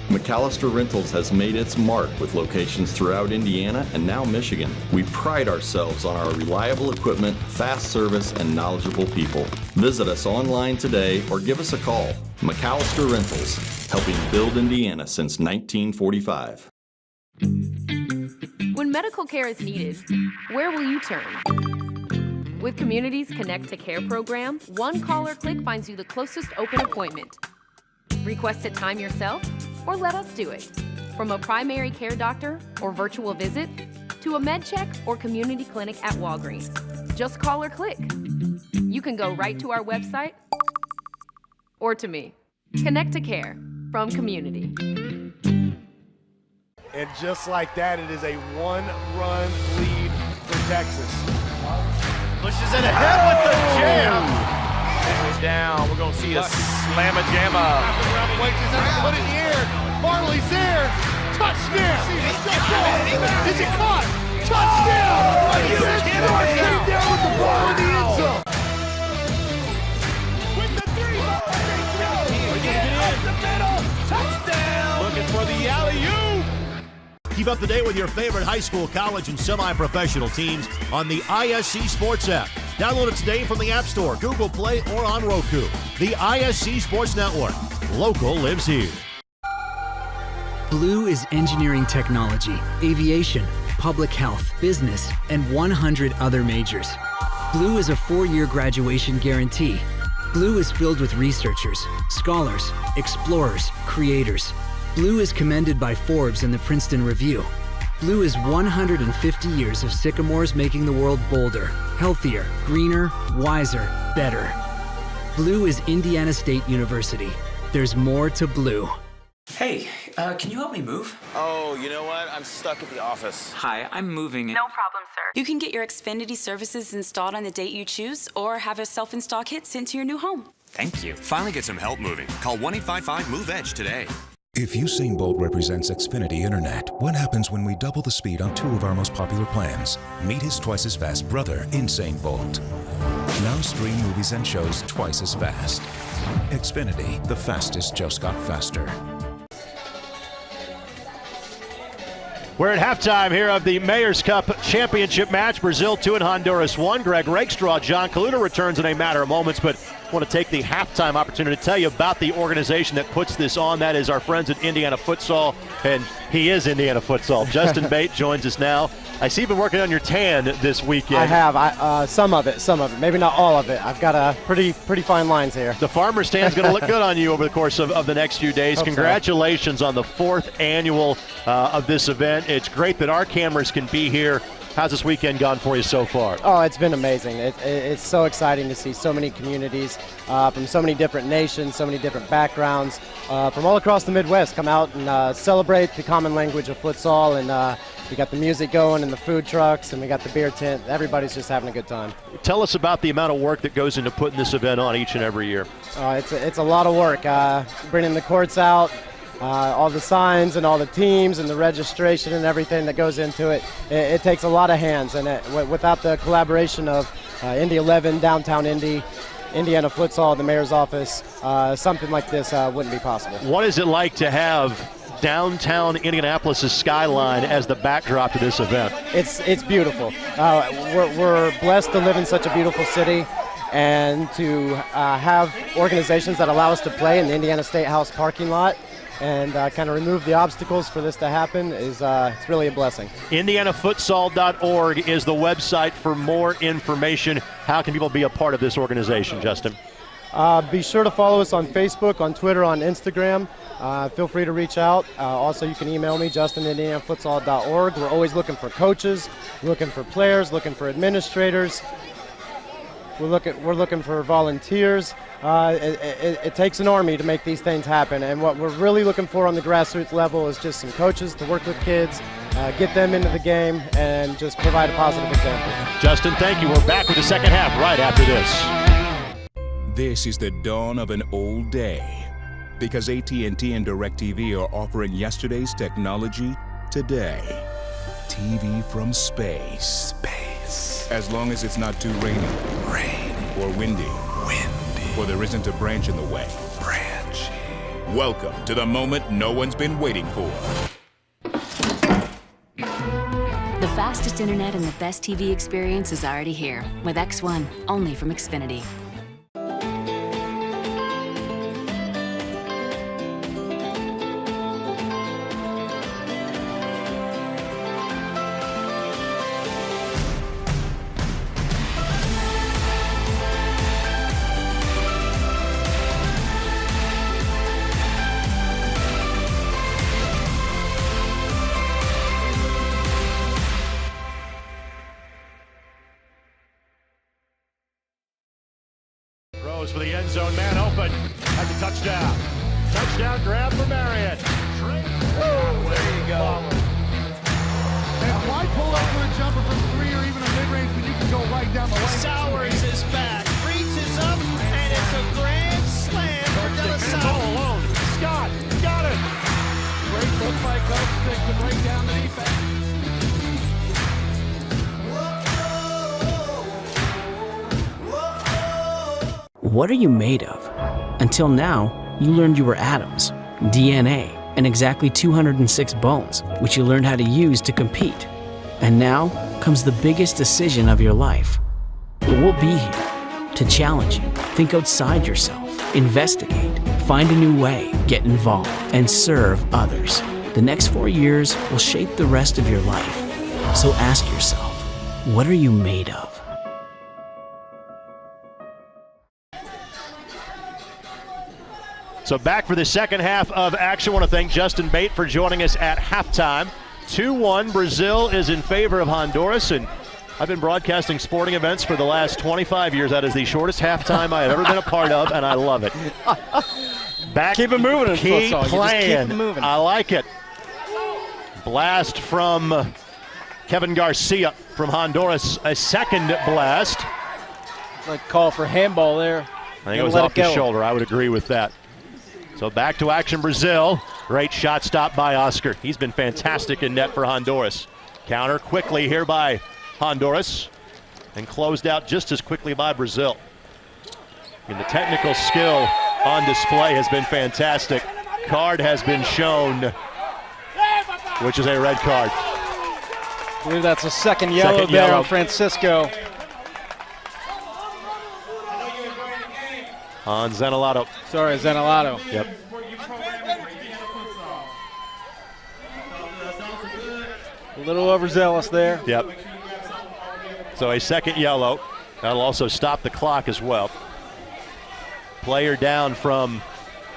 McAllister Rentals has made its mark with locations throughout Indiana and now Michigan. We pride ourselves on our reliable equipment, fast service, and knowledgeable people. Visit us online today or give us a call. McAllister Rentals, helping build Indiana since 1945. When medical care is needed, where will you turn? With Community's Connect to Care program, one call or click finds you the closest open appointment. Request a time yourself, or let us do it. From a primary care doctor or virtual visit, to a med check or community clinic at Walgreens. Just call or click. You can go right to our website or to me. Connect to Care from Community. And just like that, it is a one-run lead for Texas. Pushes it ahead with the jam. Down. We're going to see a slamma-jamma. Put it in the air. Marley's there. Touchdown. Is it caught? Touchdown. Came down with the ball in the end zone. With the three. Up the middle. Touchdown. Looking for the alley-oop. Keep up to date with your favorite high school, college, and semi-professional teams on the ISC Sports app. Download it today from the App Store, Google Play, or on Roku. The ISC Sports Network. Local lives here. Blue is engineering technology, aviation, public health, business, and 100 other majors. Blue is a 4-year graduation guarantee. Blue is filled with researchers, scholars, explorers, creators. Blue is commended by Forbes and the Princeton Review. Blue is 150 years of sycamores making the world bolder, healthier, greener, wiser, better. Blue is Indiana State University. There's more to Blue. Hey, can you help me move? Oh, you know what? I'm stuck at the office. Hi, I'm moving. No problem, sir. You can get your Xfinity services installed on the date you choose or have a self-install kit sent to your new home. Thank you. Finally get some help moving. Call 1-855-MOVE-EDGE today. If Usain Bolt represents Xfinity Internet, what happens when we double the speed on 2 of our most popular plans? Meet his twice as fast brother, Insane Bolt. Now stream movies and shows twice as fast. Xfinity, the fastest just got faster. We're at halftime here of the Mayor's Cup Championship match. Brazil 2 and Honduras 1. Greg Rakestraw, John Kaluta returns in a matter of moments, but I want to take the halftime opportunity to tell you about the organization that puts this on. That is our friends at Indiana Futsal, and he is Indiana Futsal. Justin Bate joins us now. I see you've been working on your tan this weekend. I have. Some of it. Maybe not all of it. I've got a pretty fine lines here. The farmer's tan's going to look good on you over the course of the next few days. Hope Congratulations on the 4th annual of this event. It's great that our cameras can be here. How's this weekend gone for you so far? Oh, it's been amazing. It's so exciting to see so many communities from so many different nations, so many different backgrounds, from all across the Midwest come out and celebrate the common language of futsal. And we got the music going and the food trucks, and we got the beer tent. Everybody's just having a good time. Tell us about the amount of work that goes into putting this event on each and every year. It's a lot of work. Bringing the courts out, all the signs and all the teams and the registration and everything that goes into it. It takes a lot of hands, and without the collaboration of Indy 11, Downtown Indy, Indiana Futsal, the mayor's office, something like this wouldn't be possible. What is it like to have downtown Indianapolis' skyline as the backdrop to this event? It's beautiful. We're blessed to live in such a beautiful city, and to have organizations that allow us to play in the Indiana State House parking lot and kind of remove the obstacles for this to happen is it's really a blessing. IndianaFutsal.org is the website for more information. How can people be a part of this organization, Justin? Be sure to follow us on Facebook, on Twitter, on Instagram. Feel free to reach out. Also, you can email me, justin@indianafutsal.org. We're always looking for coaches, looking for players, looking for administrators. We're looking for volunteers. It takes an army to make these things happen, and what we're really looking for on the grassroots level is just some coaches to work with kids, get them into the game, and just provide a positive example. Justin, thank you. We're back with the second half right after this. This is the dawn of an old day, because AT&T and DirecTV are offering yesterday's technology today. TV from space. As long as it's not too rainy. Or windy. Or there isn't a branch in the way. Welcome to the moment no one's been waiting for. The fastest internet and the best TV experience is already here with X1, only from Xfinity. For the end zone, man open at the touchdown. Touchdown grab for Marion. There you go. And why pull up for a jumper from 3 or even a mid-range when you can go right down the lane? Sowers is back, reaches up, and it's a grand slam for De La Salle. All alone. Scott got it. Great look by Coach to break down the defense. What are you made of? Until now, you learned you were atoms, DNA, and exactly 206 bones, which you learned how to use to compete. And now comes the biggest decision of your life. But we'll be here to challenge you, think outside yourself, investigate, find a new way, get involved, and serve others. The next 4 years will shape the rest of your life. So ask yourself, what are you made of? So back for the second half of action. I want to thank Justin Bate for joining us at halftime. 2-1, Brazil is in favor of Honduras, and I've been broadcasting sporting events for the last 25 years. That is the shortest halftime I have ever been a part of, and I love it. Back, keep it moving in keep futsal. playing. Keep it moving. I like it. Blast from Kevin Garcia from Honduras. A second blast. Like call for handball there. I think it was off the shoulder. I would agree with that. So back to action, Brazil. Great shot stop by Oscar. He's been fantastic in net for Honduras. Counter quickly here by Honduras and closed out just as quickly by Brazil. And the technical skill on display has been fantastic. Card has been shown, which is a red card. I believe that's a second yellow there on Francisco. On Zenelato. Sorry, Zenelato. Yep. A little overzealous there. Yep. So a second yellow. That'll also stop the clock as well. Player down from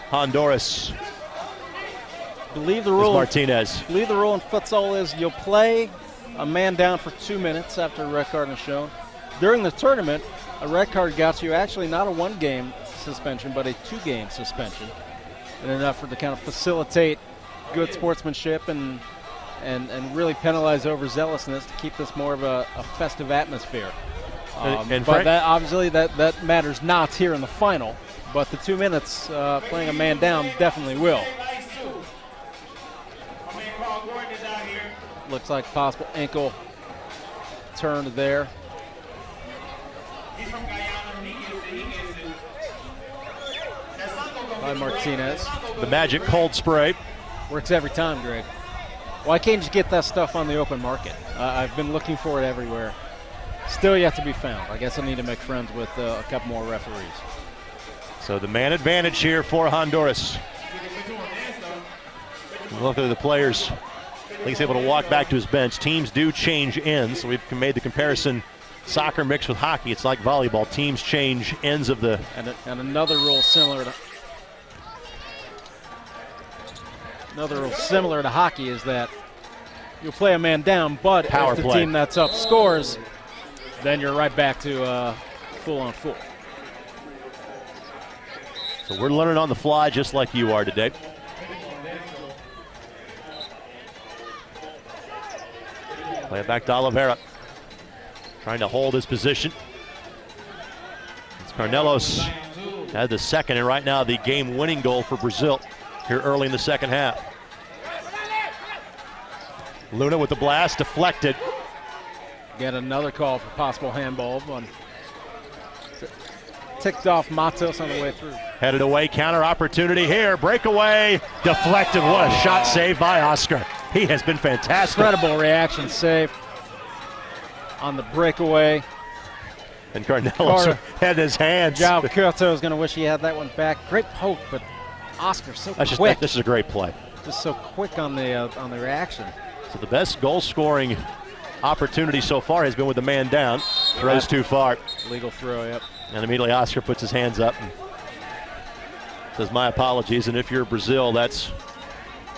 Honduras. Believe the rule. Martinez. Believe the rule in futsal is you'll play a man down for 2 minutes after a red card is shown. During the tournament, a red card got you actually not a 1-game suspension, but a 2-game suspension, and enough for to kind of facilitate good sportsmanship and really penalize overzealousness to keep this more of a festive atmosphere. But that obviously that matters not here in the final. But the 2 minutes playing a man down definitely will. Looks like possible ankle turn there. By Martinez. The magic cold spray. Works every time, Greg. Why can't you get that stuff on the open market? I've been looking for it everywhere. Still yet to be found. I guess I need to make friends with a couple more referees. So the man advantage here for Honduras. Look at the players. He's able to walk back to his bench. Teams do change ends. So we've made the comparison soccer mixed with hockey. It's like volleyball. Teams change ends of the... And another rule similar to hockey is that you'll play a man down, but if the team that's up scores, then you're right back to full on full. So we're learning on the fly just like you are today. Play it back to Oliveira. Trying to hold his position. It's Carnelos had the second, and right now the game-winning goal for Brazil here early in the second half. Luna with the blast, deflected. Get another call for possible handball. One ticked off Matos on the way through. Headed away, counter opportunity here. Breakaway, deflected. What a shot saved by Oscar. He has been fantastic. Incredible reaction save on the breakaway. And Carnelos had his hands. João Couto is going to wish he had that one back. Great poke, but Oscar so quick. This is a great play. Just so quick on the reaction. So the best goal-scoring opportunity so far has been with the man down. Throws too far. Legal throw, yep. And immediately Oscar puts his hands up and says, my apologies. And if you're Brazil, that's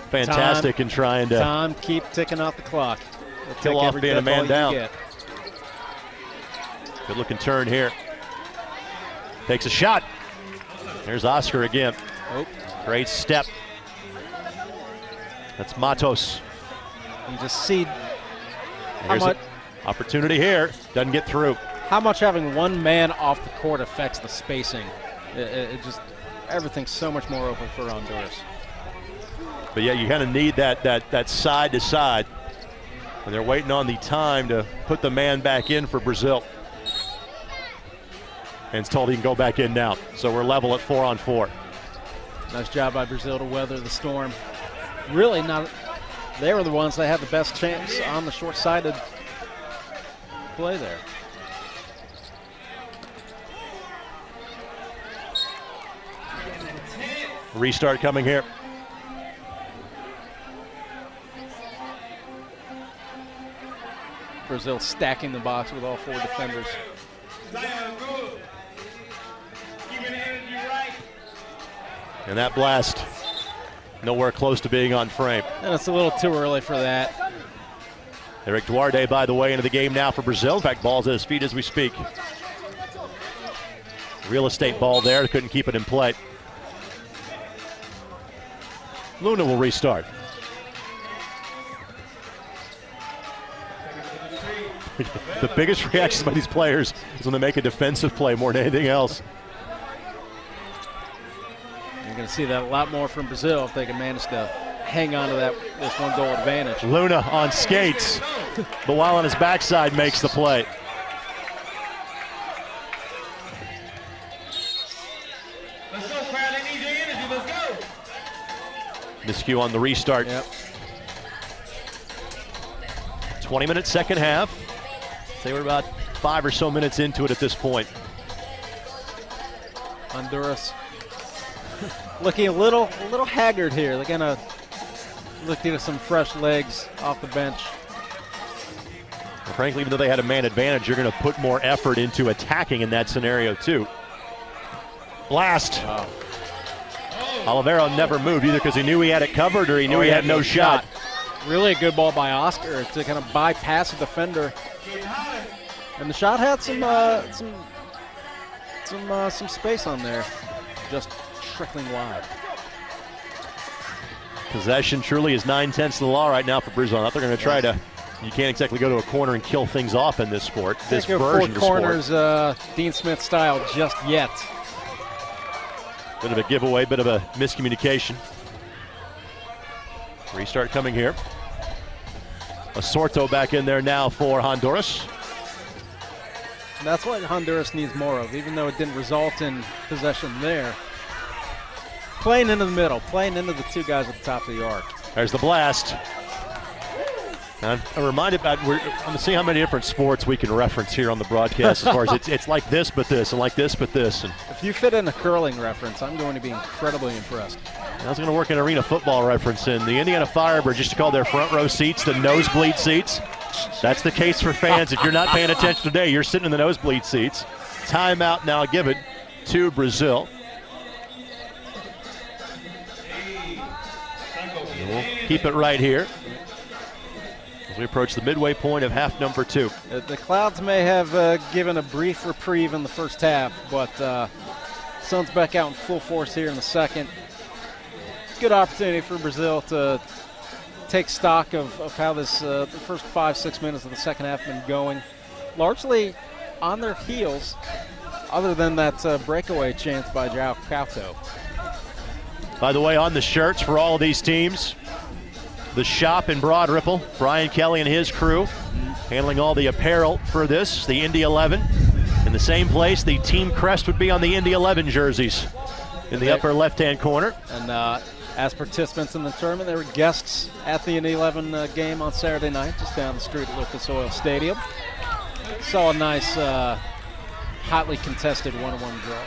fantastic in trying to time, keep ticking off the clock. Kill off being a man down. Good looking turn here. Takes a shot. There's Oscar again. Oh. Great step. That's Matos. You just see how much opportunity here. Doesn't get through. How much having one man off the court affects the spacing. It just, everything's so much more open for Honduras. But yeah, you kind of need that side to side. And they're waiting on the time to put the man back in for Brazil. And it's told he can go back in now. So we're level at 4-on-4. Nice job by Brazil to weather the storm. Really not, they were the ones that had the best chance on the short-sided play there. Restart coming here. Brazil stacking the box with all 4 defenders. And that blast, nowhere close to being on frame. And it's a little too early for that. Eric Duarte, by the way, into the game now for Brazil. In fact, ball's at his feet as we speak. Real estate ball there, couldn't keep it in play. Luna will restart. The biggest reactions by these players is when they make a defensive play more than anything else. You're going to see that a lot more from Brazil if they can manage to hang on to this 1-goal advantage. Luna on skates, but while on his backside makes the play. Let's go, crowd. They need your energy. Let's go. Miscue on the restart. Yep. 20-minute second half. They were about 5 or so minutes into it at this point. Honduras looking a little haggard here. They're gonna look at some fresh legs off the bench. Well, frankly, even though they had a man advantage, you're going to put more effort into attacking in that scenario too. Blast. Wow. Oliveira never moved either because he knew he had it covered or he knew he had no shot. Really a good ball by Oscar to kind of bypass the defender. And the shot had some space on there, just trickling wide. Possession truly is 9/10 of the law right now for Brazil. They're going to try to. You can't exactly go to a corner and kill things off in this sport. This version of the sport. 4 corners, Dean Smith style, just yet. Bit of a giveaway, bit of a miscommunication. Restart coming here. Osorto back in there now for Honduras. That's what Honduras needs more of, even though it didn't result in possession there. Playing into the middle, playing into the 2 guys at the top of the arc. There's the blast. I'm reminded about, I'm going to see how many different sports we can reference here on the broadcast as far as it's like this but this, and like this but this. And if you fit in a curling reference, I'm going to be incredibly impressed. I was going to work an arena football reference in. The Indiana Firebirds used to call their front row seats the nosebleed seats. That's the case for fans. If you're not paying attention today, you're sitting in the nosebleed seats. Timeout now given to Brazil. And we'll keep it right here as we approach the midway point of half number 2. The Clouds may have given a brief reprieve in the first half, but Sun's back out in full force here in the second. Good opportunity for Brazil to take stock of how this the first 5-6 minutes of the second half have been going, largely on their heels, other than that breakaway chance by João Couto. By the way, on the shirts for all of these teams, the shop in Broad Ripple, Brian Kelly and his crew, handling all the apparel for this, the Indy 11. In the same place, the team crest would be on the Indy 11 jerseys in the upper left-hand corner. And as participants in the tournament, there were guests at the Indy 11 game on Saturday night, just down the street at Lucas Oil Stadium. Saw a nice, hotly contested 1-1 draw.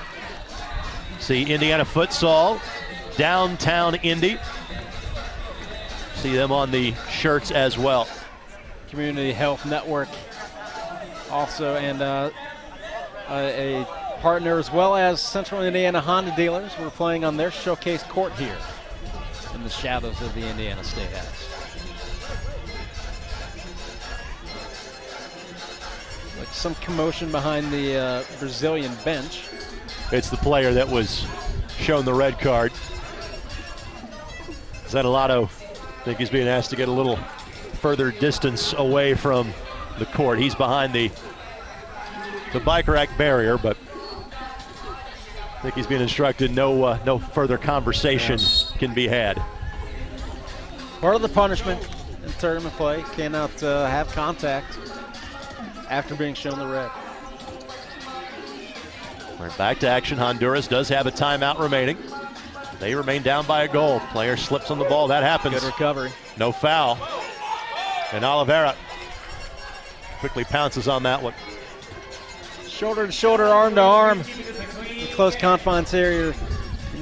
See Indiana Futsal, downtown Indy. See them on the shirts as well. Community Health Network also, and a partner, as well as Central Indiana Honda dealers. We're playing on their showcase court here in the shadows of the Indiana State House. Like some commotion behind the Brazilian bench. It's the player that was shown the red card. Zanolato, I think he's being asked to get a little further distance away from the court. He's behind the bike rack barrier, but I think he's being instructed no further conversation can be had. Part of the punishment in tournament play, cannot have contact after being shown the red. We're back to action. Honduras does have a timeout remaining. They remain down by a goal. Player slips on the ball. That happens. Good recovery. No foul. And Oliveira quickly pounces on that one. Shoulder to shoulder, arm to arm. In close confines here, you're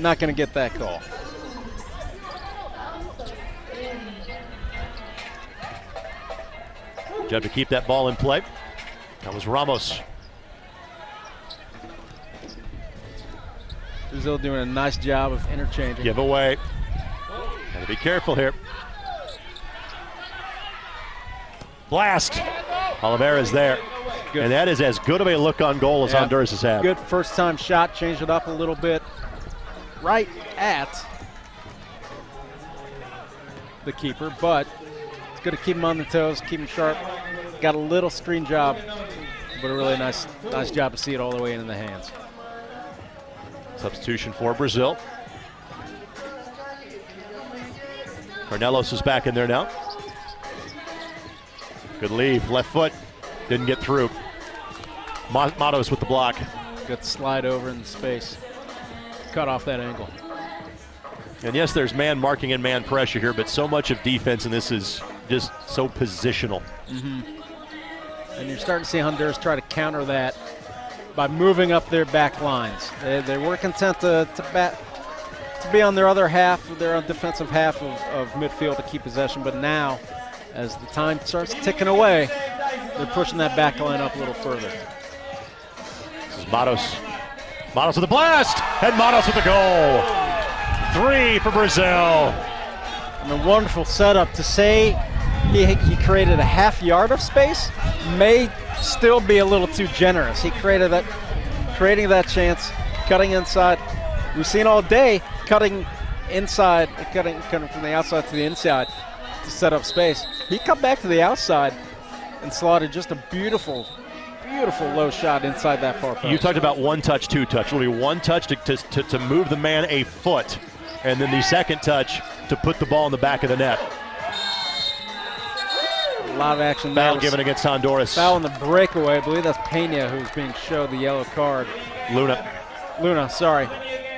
not going to get that call. Job to keep that ball in play. That was Ramos. Brazil doing a nice job of interchanging. Give away. Got to be careful here. Blast. Oliveira's there. Good. And that is as good of a look on goal as Honduras has had. Good first time shot, changed it up a little bit. Right at the keeper, but it's good to keep him on the toes, keep him sharp. Got a little screen job, but a really nice job to see it all the way into the hands. Substitution for Brazil. Cornelos is back in there now. Good leave, left foot, didn't get through. Matos with the block. Good slide over in the space. Cut off that angle. And yes, there's man marking and man pressure here, but so much of defense in this is just so positional. Mm-hmm. And you're starting to see Honduras try to counter that by moving up their back lines. They were content to be on their other half, their defensive half of midfield to keep possession, but now, as the time starts ticking away, they're pushing that back line up a little further. This is Matos. Matos with the blast, and Matos with the goal. 3 for Brazil. And a wonderful setup. To say he created a half yard of space may still be a little too generous. He creating that chance, cutting inside. We've seen all day cutting inside, cutting from the outside to the inside to set up space. He cut back to the outside and slotted just a beautiful low shot inside that far post. You talked about one touch, two touch. Literally one touch to move the man a foot, and then the second touch to put the ball in the back of the net. A lot of action there. Foul was given against Honduras. Foul on the breakaway. I believe that's Pena who's being showed the yellow card. Luna, sorry.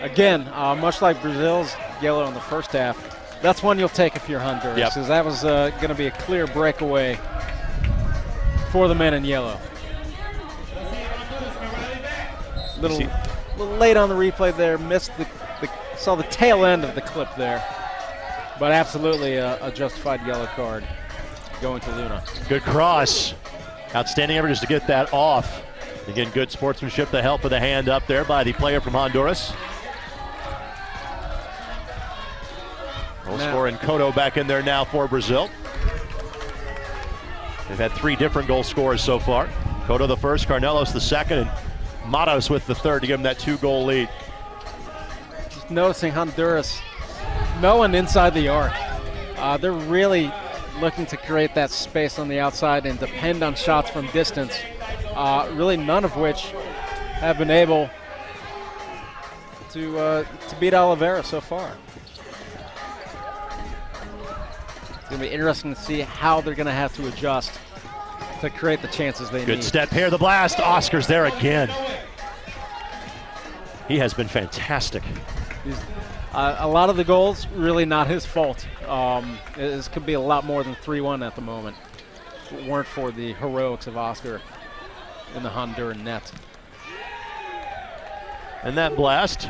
Again, much like Brazil's yellow in the first half, that's one you'll take if you're Honduras, because that was going to be a clear breakaway for the men in yellow. Little late on the replay there, missed saw the tail end of the clip there, but absolutely a justified yellow card going to Luna. Good cross. Outstanding effort just to get that off. Again, good sportsmanship, the help of the hand up there by the player from Honduras. Goal scorer Couto back in there now for Brazil. They've had 3 different goal scorers so far. Couto the first, Cornelos the second, and Matos with the third to give them that 2-goal lead. Just noticing Honduras, no one inside the arc. They're really looking to create that space on the outside and depend on shots from distance, really none of which have been able to beat Oliveira so far. It's going to be interesting to see how they're going to have to adjust to create the chances they need. Good step here, the blast. Oscar's there again. He has been fantastic. A lot of the goals, really not his fault. This could be a lot more than 3-1 at the moment. If it weren't for the heroics of Oscar in the Honduran net. And that blast,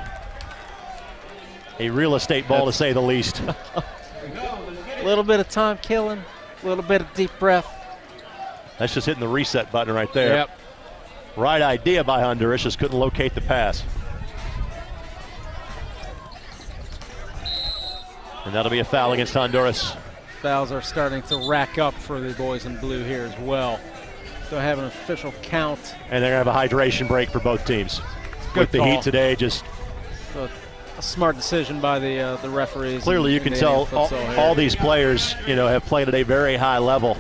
a real estate ball to say the least. A little bit of time killing, a little bit of deep breath. That's just hitting the reset button right there. Yep. Right idea by Honduras, just couldn't locate the pass. And that'll be a foul against Honduras. Fouls are starting to rack up for the boys in blue here as well. Still have an official count. And they're going to have a hydration break for both teams. Good With the call. heat today, just a smart decision by the referees. clearly you can tell all these players, have played at a very high level.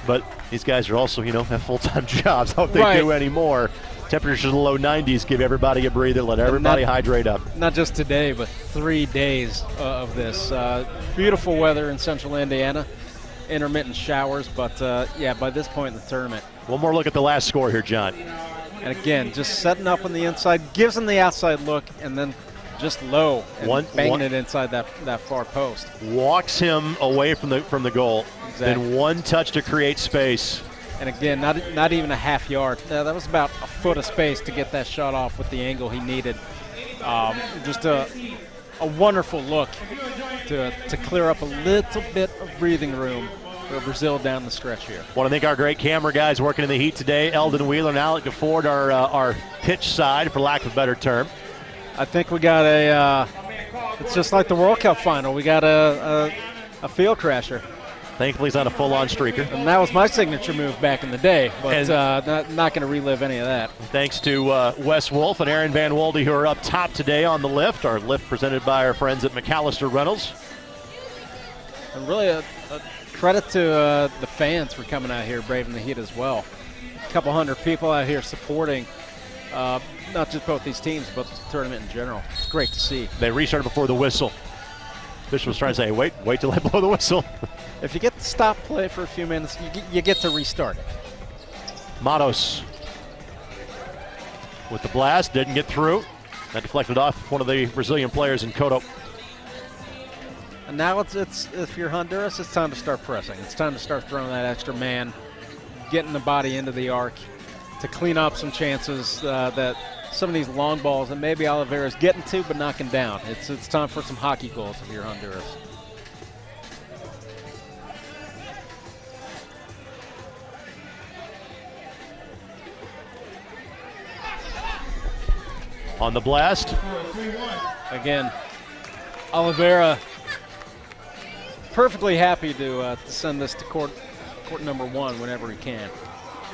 But these guys are also, have full-time jobs. I hope they do anymore. Temperatures in the low 90s, give everybody a breather, let everybody hydrate up. Not just today, but 3 days of this. Beautiful weather in central Indiana. Intermittent showers, but yeah, by this point in the tournament. One more look at the last score here, John. And again, just setting up on the inside, gives them the outside look, and then just low and banging it inside that far post. Walks him away from the goal. Exactly. Then one touch to create space. And again, not even a half yard. That was about a foot of space to get that shot off with the angle he needed. Just a wonderful look to clear up a little bit of breathing room for Brazil down the stretch here. Want to thank our great camera guys working in the heat today. Eldon Wheeler and Alec DeFord, our pitch side, for lack of a better term. I think we got it's just like the World Cup final. We got a field crasher. Thankfully, he's not a full-on streaker. And that was my signature move back in the day, but not going to relive any of that. Thanks to Wes Wolf and Aaron Van Wolde, who are up top today on the lift. Our lift presented by our friends at McAllister Rentals. And really a credit to the fans for coming out here, braving the heat as well. A couple hundred people out here supporting not just both these teams, but the tournament in general. It's great to see. They restarted before the whistle. Bishop was trying to say, wait till I blow the whistle. If you get to stop play for a few minutes, you get to restart it. Matos with the blast, didn't get through. That deflected off one of the Brazilian players in Koto. And now it's if you're Honduras, it's time to start pressing. It's time to start throwing that extra man, getting the body into the arc to clean up some chances that some of these long balls that maybe Oliveira's getting to but knocking down. It's time for some hockey goals if you're Honduras. On the blast. Again, Oliveira perfectly happy to send this to court number 1 whenever he can.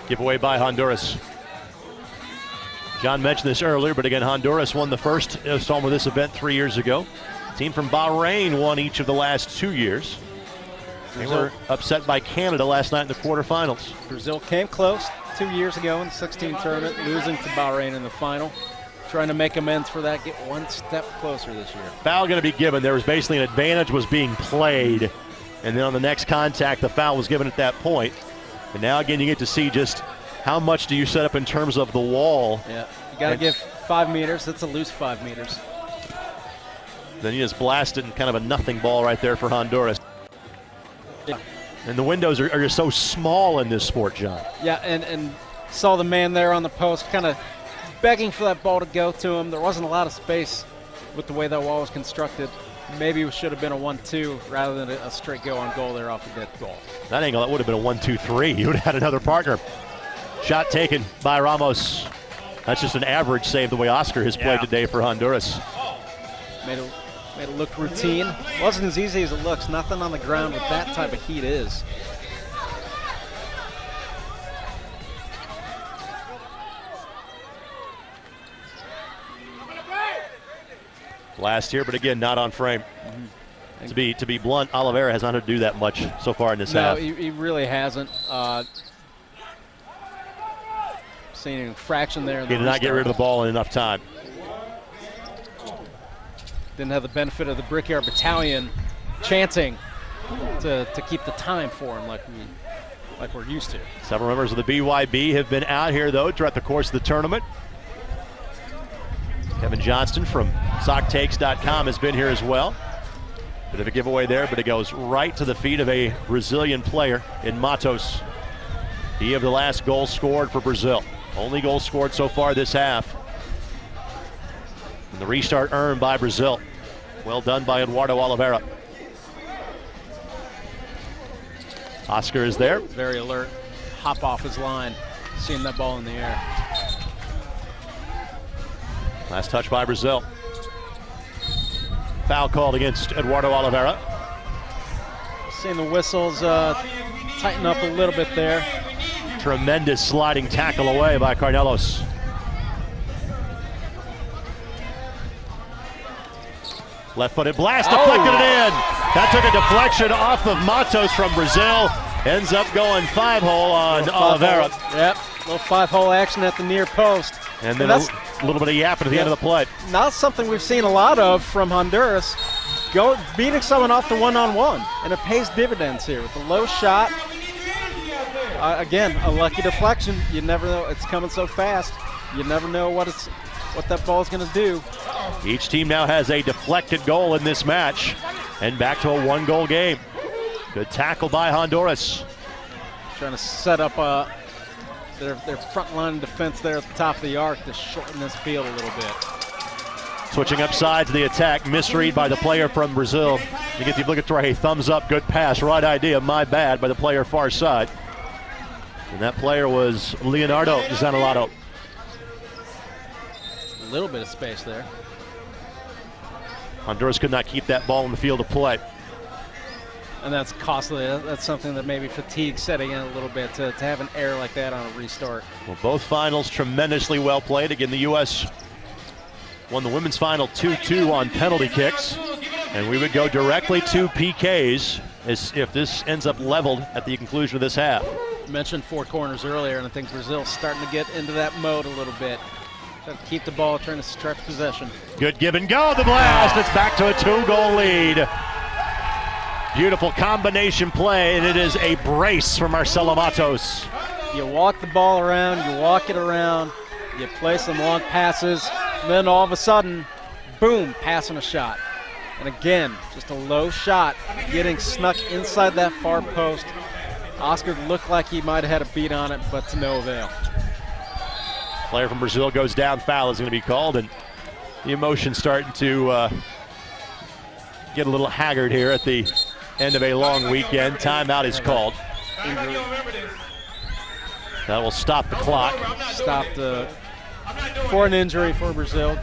Giveaway by Honduras. John mentioned this earlier, but again, Honduras won the first installment of this event 3 years ago. Team from Bahrain won each of the last 2 years. They were upset by Canada last night in the quarterfinals. Brazil came close 2 years ago in the 16 tournament, losing to Bahrain in the final. Trying to make amends for that, get one step closer this year. Foul going to be given. There was basically an advantage was being played, and then on the next contact, the foul was given at that point. And now again, you get to see just how much do you set up in terms of the wall. Yeah, you got to give 5 meters. That's a loose 5 meters. Then you just blasted in kind of a nothing ball right there for Honduras. Yeah. And the windows are just so small in this sport, John. Yeah, and saw the man there on the post kind of begging for that ball to go to him. There wasn't a lot of space with the way that wall was constructed. Maybe it should have been a 1-2 rather than a straight go on goal there off the dead goal. That angle, that would have been a 1-2-3. You would have had another partner. Shot taken by Ramos. That's just an average save the way Oscar has played today for Honduras. Made it look routine. Wasn't as easy as it looks. Nothing on the ground with that type of heat is. Last here, but again, not on frame. To be blunt, Oliveira has not had to do that much so far in this half. No, he really hasn't. Seen an infraction there. He did not get rid of the ball in enough time. Didn't have the benefit of the Brickyard Battalion chanting to keep the time for him like we're used to. Several members of the BYB have been out here, though, throughout the course of the tournament. Kevin Johnston from SockTakes.com has been here as well. Bit of a giveaway there, but it goes right to the feet of a Brazilian player in Matos. He of the last goal scored for Brazil. Only goal scored so far this half. And the restart earned by Brazil. Well done by Eduardo Oliveira. Oscar is there. Very alert. Hop off his line. Seeing that ball in the air. Last touch by Brazil. Foul called against Eduardo Oliveira. Seeing the whistles tighten up a little bit there. Tremendous sliding tackle away by Carnelos. Left-footed blast, deflected it in. That took a deflection off of Matos from Brazil. Ends up going 5-hole on Oliveira. Yep, little 5-hole action at the near post. And then a little bit of yapping at the end of the play. Not something we've seen a lot of from Honduras. Beating someone off the one-on-one, and it pays dividends here with the low shot. Again, a lucky deflection. You never know, it's coming so fast. You never know what that ball is going to do. Each team now has a deflected goal in this match, and back to a 1-goal game. Good tackle by Honduras. Trying to set up their front line defense there at the top of the arc to shorten this field a little bit. Switching up sides of the attack, misread by the player from Brazil. You get the obligatory thumbs up, good pass, right idea, my bad, by the player far side. And that player was Leonardo Zanolato. A little bit of space there. Honduras could not keep that ball in the field of play. And that's costly. That's something that maybe fatigues setting in a little bit to have an error like that on a restart. Well, both finals tremendously well played. Again, the U.S. won the women's final 2-2 on penalty kicks. And we would go directly to PKs if this ends up leveled at the conclusion of this half. You mentioned 4 corners earlier, and I think Brazil's starting to get into that mode a little bit. Trying to keep the ball, trying to stretch possession. Good give and go, the blast. It's back to a 2-goal lead. Beautiful combination play, and it is a brace for Marcelo Matos. You walk the ball around, you walk it around, you play some long passes, and then all of a sudden, boom, passing a shot. And again, just a low shot, getting snuck inside that far post. Oscar looked like he might have had a beat on it, but to no avail. Player from Brazil goes down, foul is going to be called, and the emotion starting to get a little haggard here at the end of a long weekend. Timeout is called. That will stop the clock. Stopped for an injury for Brazil.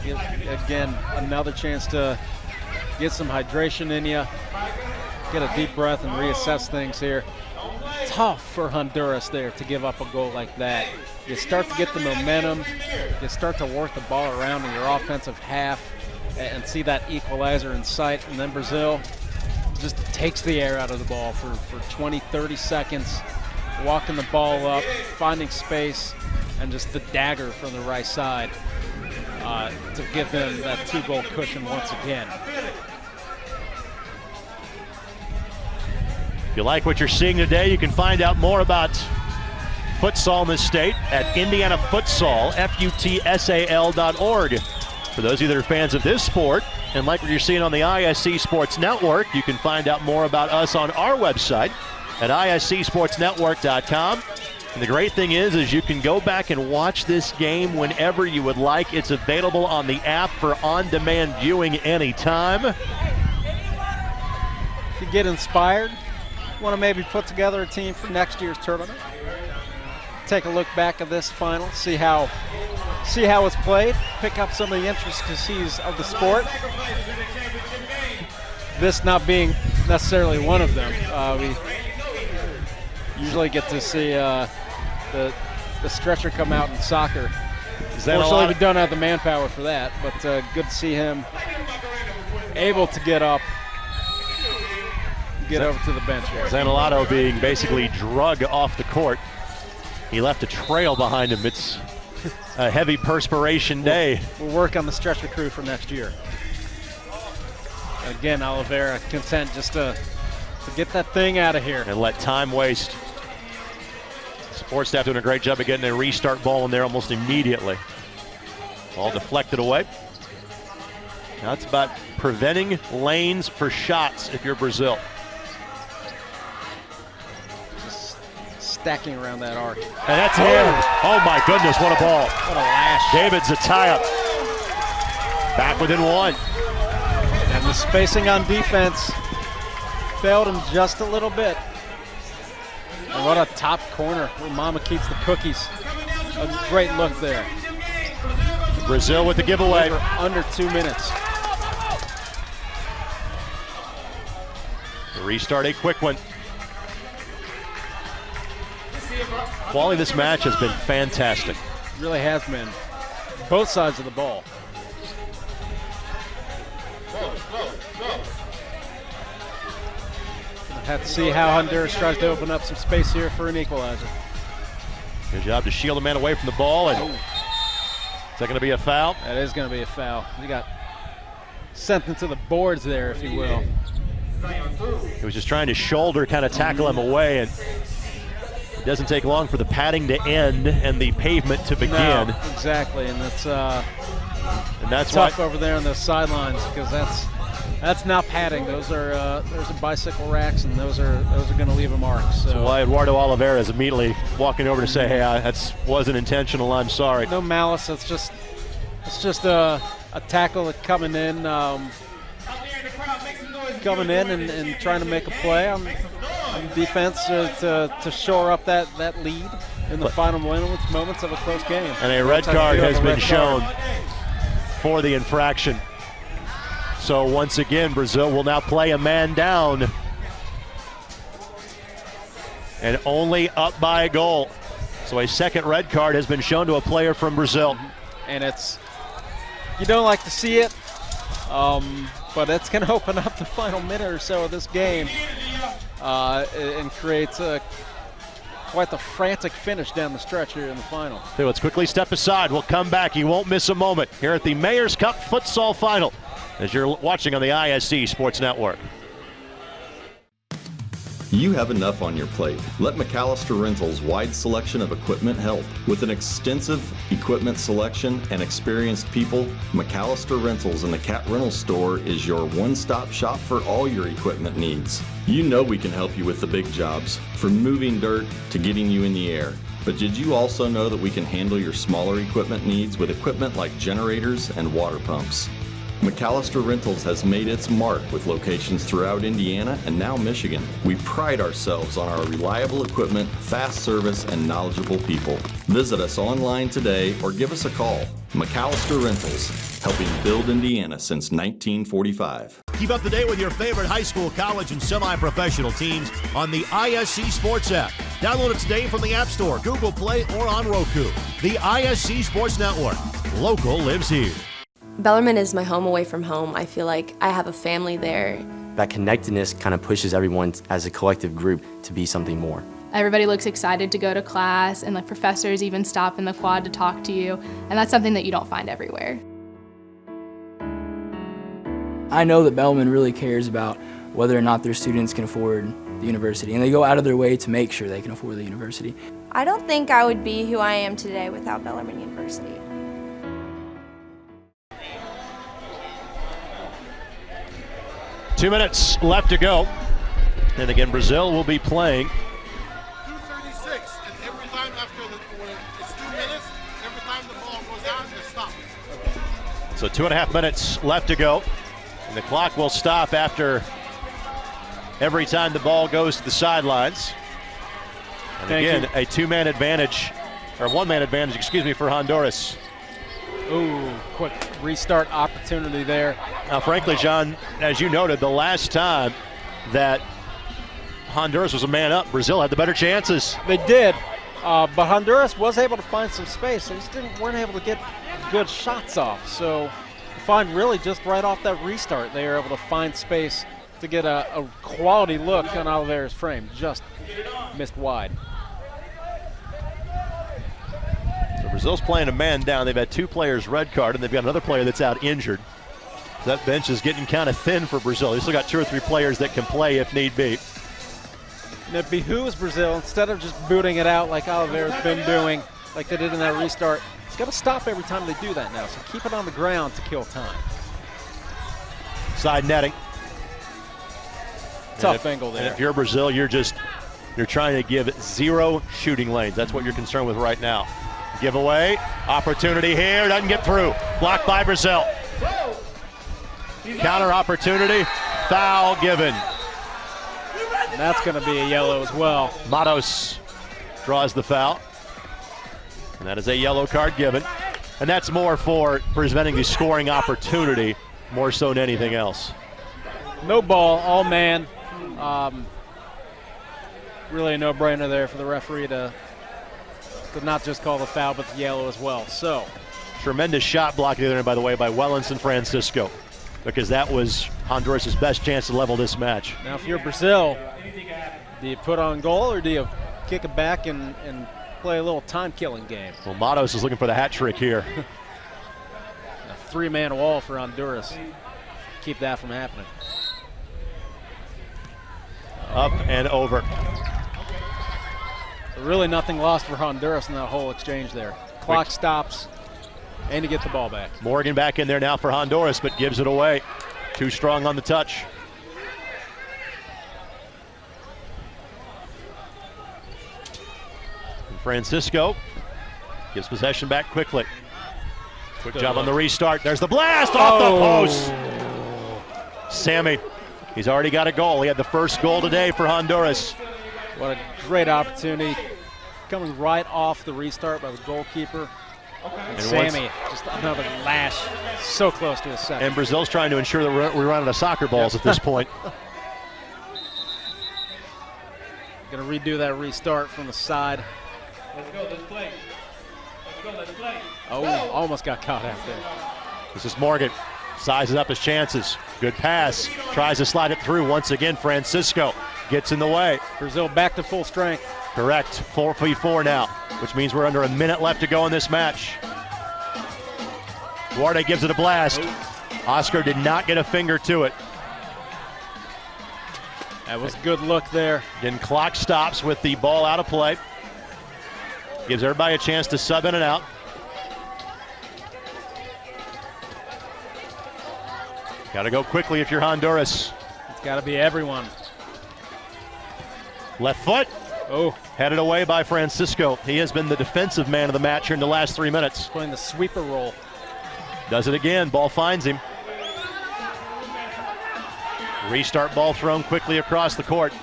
Again, another chance to get some hydration in you, get a deep breath and reassess things here. Tough for Honduras there to give up a goal like that. You start to get the momentum, you start to work the ball around in your offensive half and see that equalizer in sight, and then Brazil just takes the air out of the ball for 20, 30 seconds, walking the ball up, finding space, and just the dagger from the right side to give them that 2-goal cushion once again. If you like what you're seeing today, you can find out more about futsal in this state at Indiana Futsal, futsal.org. For those of you that are fans of this sport and like what you're seeing on the ISC Sports Network, you can find out more about us on our website at iscsportsnetwork.com. And the great thing is you can go back and watch this game whenever you would like. It's available on the app for on-demand viewing anytime. If you get inspired, want to maybe put together a team for next year's tournament, take a look back at this final, see how it's played, pick up some of the intricacies of the sport. This not being necessarily one of them. We usually get to see the stretcher come out in soccer. Unfortunately, we don't have the manpower for that, but good to see him able to get up get over to the bench here. Zanolato being basically drug off the court. He left a trail behind him. It's a heavy perspiration day. We'll work on the stretcher crew for next year. Again, Oliveira content just to get that thing out of here. And let time waste. Support staff doing a great job of getting a restart ball in there almost immediately. Ball deflected away. Now it's about preventing lanes for shots if you're Brazil. Just stacking around that arc. And that's him. Oh my goodness, what a ball. What a lash. David's a tie-up. Back within one. And the spacing on defense failed him just a little bit. And what a top corner where Mama keeps the cookies. A great look there. Brazil with the giveaway. Under 2 minutes. The restart, a quick one. Quality of this match has been fantastic. It really has been. Both sides of the ball. Have to see how Honduras tries to open up some space here for an equalizer. Good job to shield the man away from the ball. And is that going to be a foul? That is going to be a foul. He got sent into the boards there, if you will. He was just trying to shoulder, kind of tackle him away, and it doesn't take long for the padding to end and the pavement to begin. No, exactly, and that's tough over there on the sidelines because that's not padding. Those are bicycle racks, and those are going to leave a mark. So why Eduardo Oliveira is immediately walking over to say, "Hey, that wasn't intentional. I'm sorry." No malice. It's just a tackle that coming in and trying to make a play on defense to shore up that lead in the final moments of a close game. And a red card has been shown for the infraction. So once again, Brazil will now play a man down and only up by a goal. So a second red card has been shown to a player from Brazil. And you don't like to see it, but it's going to open up the final minute or so of this game and creates quite the frantic finish down the stretch here in the final. So let's quickly step aside. We'll come back. You won't miss a moment here at the Mayor's Cup Futsal Final as you're watching on the ISC Sports Network. You have enough on your plate. Let McAllister Rentals' wide selection of equipment help. With an extensive equipment selection and experienced people, McAllister Rentals in the Cat Rental Store is your one-stop shop for all your equipment needs. You know we can help you with the big jobs, from moving dirt to getting you in the air. But did you also know that we can handle your smaller equipment needs with equipment like generators and water pumps? McAllister Rentals has made its mark with locations throughout Indiana and now Michigan. We pride ourselves on our reliable equipment, fast service, and knowledgeable people. Visit us online today or give us a call. McAllister Rentals, helping build Indiana since 1945. Keep up to date with your favorite high school, college, and semi-professional teams on the ISC Sports app. Download it today from the App Store, Google Play, or on Roku. The ISC Sports Network. Local lives here. Bellarmine is my home away from home. I feel like I have a family there. That connectedness kind of pushes everyone as a collective group to be something more. Everybody looks excited to go to class, and professors even stop in the quad to talk to you, and that's something that you don't find everywhere. I know that Bellarmine really cares about whether or not their students can afford the university, and they go out of their way to make sure they can afford the university. I don't think I would be who I am today without Bellarmine University. Two minutes left to go. And again, Brazil will be playing. 2:36, and every time after it's 2 minutes, every time the ball goes out, it stops. So 2.5 minutes left to go. And the clock will stop after every time the ball goes to the sidelines. And again, a two-man advantage, or one-man advantage, excuse me, for Honduras. Ooh, quick restart opportunity there. Now, frankly, John, as you noted, the last time that Honduras was a man up, Brazil had the better chances. They did, but Honduras was able to find some space. They just weren't able to get good shots off. So, find really just right off that restart, they were able to find space to get a quality look on Oliveira's frame. Just missed wide. So Brazil's playing a man down. They've had 2 players red card, and they've got another player that's out injured. That bench is getting kind of thin for Brazil. They've still got 2 or 3 players that can play if need be. And it behooves Brazil, instead of just booting it out like Oliveira's been doing, like they did in that restart, it's got to stop every time they do that now. So keep it on the ground to kill time. Side netting. Tough angle there. And if you're Brazil, you're trying to give 0 shooting lanes. That's what you're concerned with right now. Giveaway, opportunity here, doesn't get through. Blocked by Brazil. Counter opportunity, foul given. And that's going to be a yellow as well. Matos draws the foul. And that is a yellow card given. And that's more for preventing the scoring opportunity, more so than anything else. No ball, all man. Really a no-brainer there for the referee to not just call the foul, but the yellow as well. So, tremendous shot block the other end, by the way, by Wellington Francisco, because that was Honduras' best chance to level this match. Now, if you're Brazil, do you put on goal or do you kick it back and play a little time-killing game? Well, Matos is looking for the hat trick here. A 3-man wall for Honduras. Keep that from happening. Up and over. Really nothing lost for Honduras in that whole exchange there. Clock stops, and to get the ball back. Morgan back in there now for Honduras, but gives it away. Too strong on the touch. And Francisco gives possession back quickly. Quick job on the restart. There's the blast off the post. Sammy, he's already got a goal. He had the first goal today for Honduras. What a great opportunity. Coming right off the restart by the goalkeeper. And Sammy, just another lash. So close to a second. And Brazil's trying to ensure that we're running out of soccer balls at this point. Going to redo that restart from the side. Let's go, let's play. Let's go, let's play. Oh, almost got caught out there. This is Morgan. Sizes up his chances. Good pass. Tries to slide it through once again. Francisco gets in the way. Brazil back to full strength. Correct. 4v4 now, which means we're under a minute left to go in this match. Duarte gives it a blast. Oscar did not get a finger to it. That was a good look there. Then clock stops with the ball out of play. Gives everybody a chance to sub in and out. Got to go quickly if you're Honduras. It's got to be everyone. Left foot. Oh. Headed away by Francisco. He has been the defensive man of the match here in the last 3 minutes. Playing the sweeper role. Does it again. Ball finds him. Restart ball thrown quickly across the court.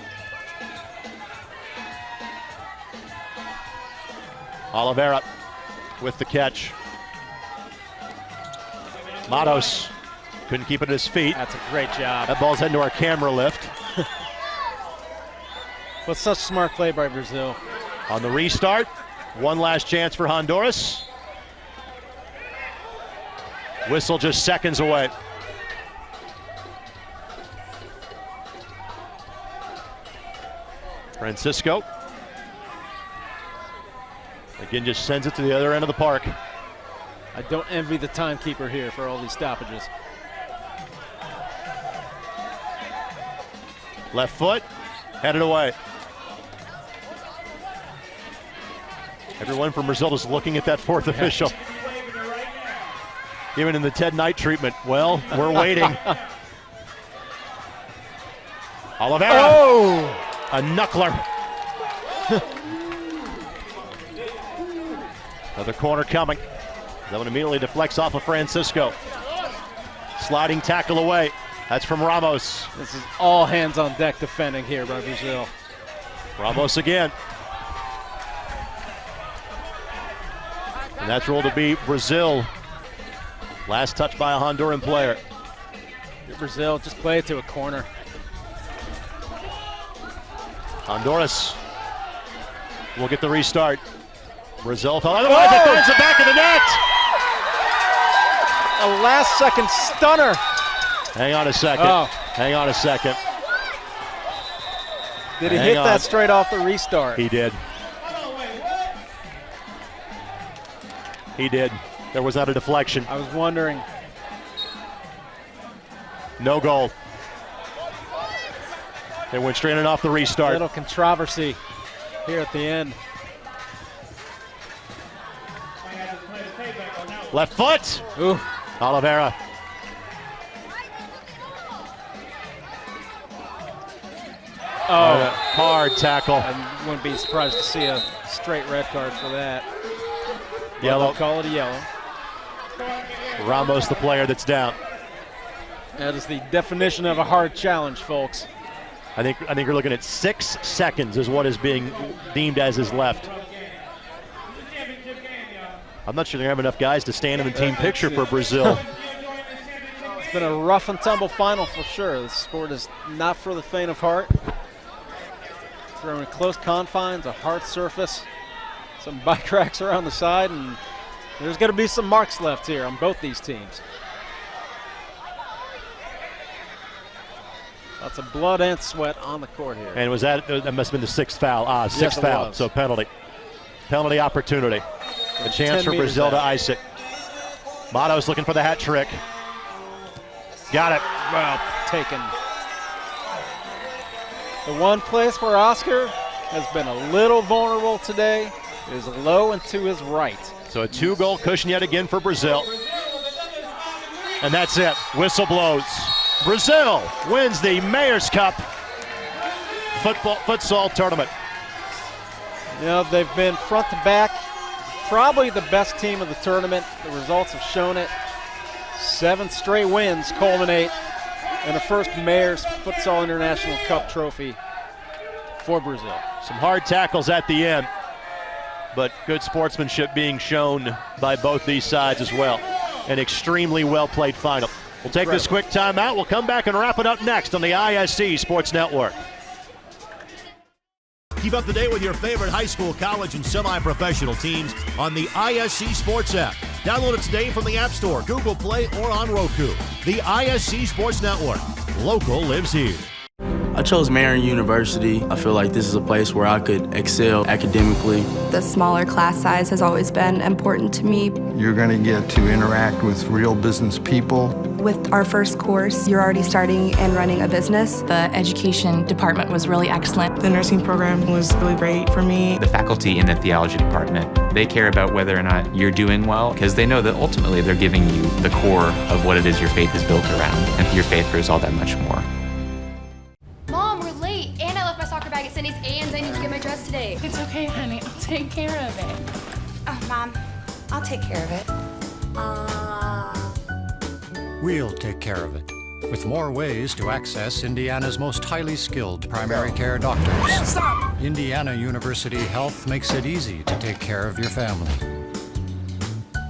Oliveira with the catch. Matos couldn't keep it at his feet. That's a great job. That ball's heading to our camera lift. But such smart play by Brazil. On the restart, one last chance for Honduras. Whistle just seconds away. Francisco. Again, just sends it to the other end of the park. I don't envy the timekeeper here for all these stoppages. Left foot, headed away. Everyone from Brazil is looking at that fourth official. Even in the Ted Knight treatment. Well, we're waiting. Oliveira. Oh! A knuckler. Another corner coming. That one immediately deflects off of Francisco. Sliding tackle away. That's from Ramos. This is all hands on deck defending here by Brazil. Ramos again. And that's ruled to be Brazil. Last touch by a Honduran player. Brazil, just play it to a corner. Honduras will get the restart. Brazil fell otherwise, it finds the back of the net. A last second stunner. Hang on a second. Oh. Hang on a second. Did he hit that straight off the restart? He did. He did. There was not a deflection. I was wondering. No goal. They went straight in off the restart. A little controversy here at the end. Left foot. Ooh. Oliveira. Oh, hard tackle. I wouldn't be surprised to see a straight red card for that. Yellow. They'll call it a yellow. Ramos, the player that's down. That is the definition of a hard challenge, folks. I think you're looking at 6 seconds is what is being deemed as his left. I'm not sure they have enough guys to stand in the team picture for Brazil. It's been a rough and tumble final for sure. This sport is not for the faint of heart. Thrown in close confines, a hard surface, some bike racks around the side, and there's going to be some marks left here on both these teams. Lots of blood and sweat on the court here. And was that must have been the 6th foul. Sixth Yes, foul, was. so penalty. Penalty opportunity. A chance for Brazil to ice it. Matos looking for the hat trick. Got it. Well taken. The one place where Oscar has been a little vulnerable today is low and to his right. So a 2-goal cushion yet again for Brazil. And that's it. Whistle blows. Brazil wins the Mayor's Cup futsal tournament. You know, they've been front to back, probably the best team of the tournament. The results have shown it. 7 straight wins culminate in a first Mayor's Futsal International Cup trophy for Brazil. Some hard tackles at the end, but good sportsmanship being shown by both these sides as well. An extremely well-played final. We'll take this quick timeout. We'll come back and wrap it up next on the ISC Sports Network. Keep up to date with your favorite high school, college, and semi-professional teams on the ISC Sports app. Download it today from the App Store, Google Play, or on Roku. The ISC Sports Network. Local lives here. I chose Marion University. I feel like this is a place where I could excel academically. The smaller class size has always been important to me. You're going to get to interact with real business people. With our first course, you're already starting and running a business. The education department was really excellent. The nursing program was really great for me. The faculty in the theology department, they care about whether or not you're doing well because they know that ultimately they're giving you the core of what it is your faith is built around, and your faith grows all that much more. Mom, we're late, and I left my soccer bag at Cindy's, and I need to get my dress today. It's okay, honey. I'll take care of it. Oh, Mom, I'll take care of it. We'll take care of it, with more ways to access Indiana's most highly skilled primary care doctors. Stop! Indiana University Health makes it easy to take care of your family.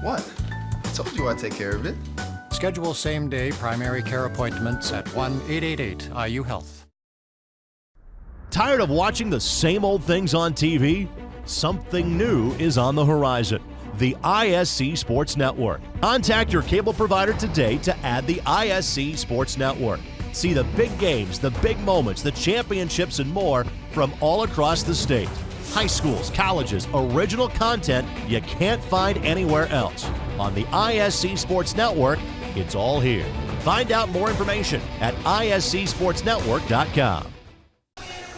What? I told you I'd take care of it. Schedule same-day primary care appointments at 1-888-IU-HEALTH. Tired of watching the same old things on TV? Something new is on the horizon. The ISC Sports Network. Contact your cable provider today to add the ISC Sports Network. See the big games, the big moments, the championships, and more from all across the state. High schools, colleges, original content you can't find anywhere else. On the ISC Sports Network, it's all here. Find out more information at iscsportsnetwork.com.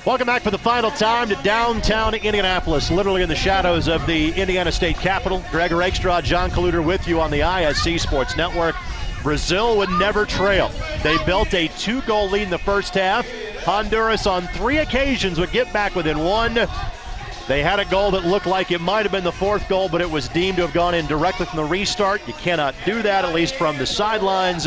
Welcome back for the final time to downtown Indianapolis, literally in the shadows of the Indiana State Capitol. Gregor Rakestraw, John Kaluder with you on the ISC Sports Network. Brazil would never trail. They built a 2-goal lead in the first half. Honduras on 3 occasions would get back within 1. They had a goal that looked like it might have been the 4th goal, but it was deemed to have gone in directly from the restart. You cannot do that, at least from the sidelines.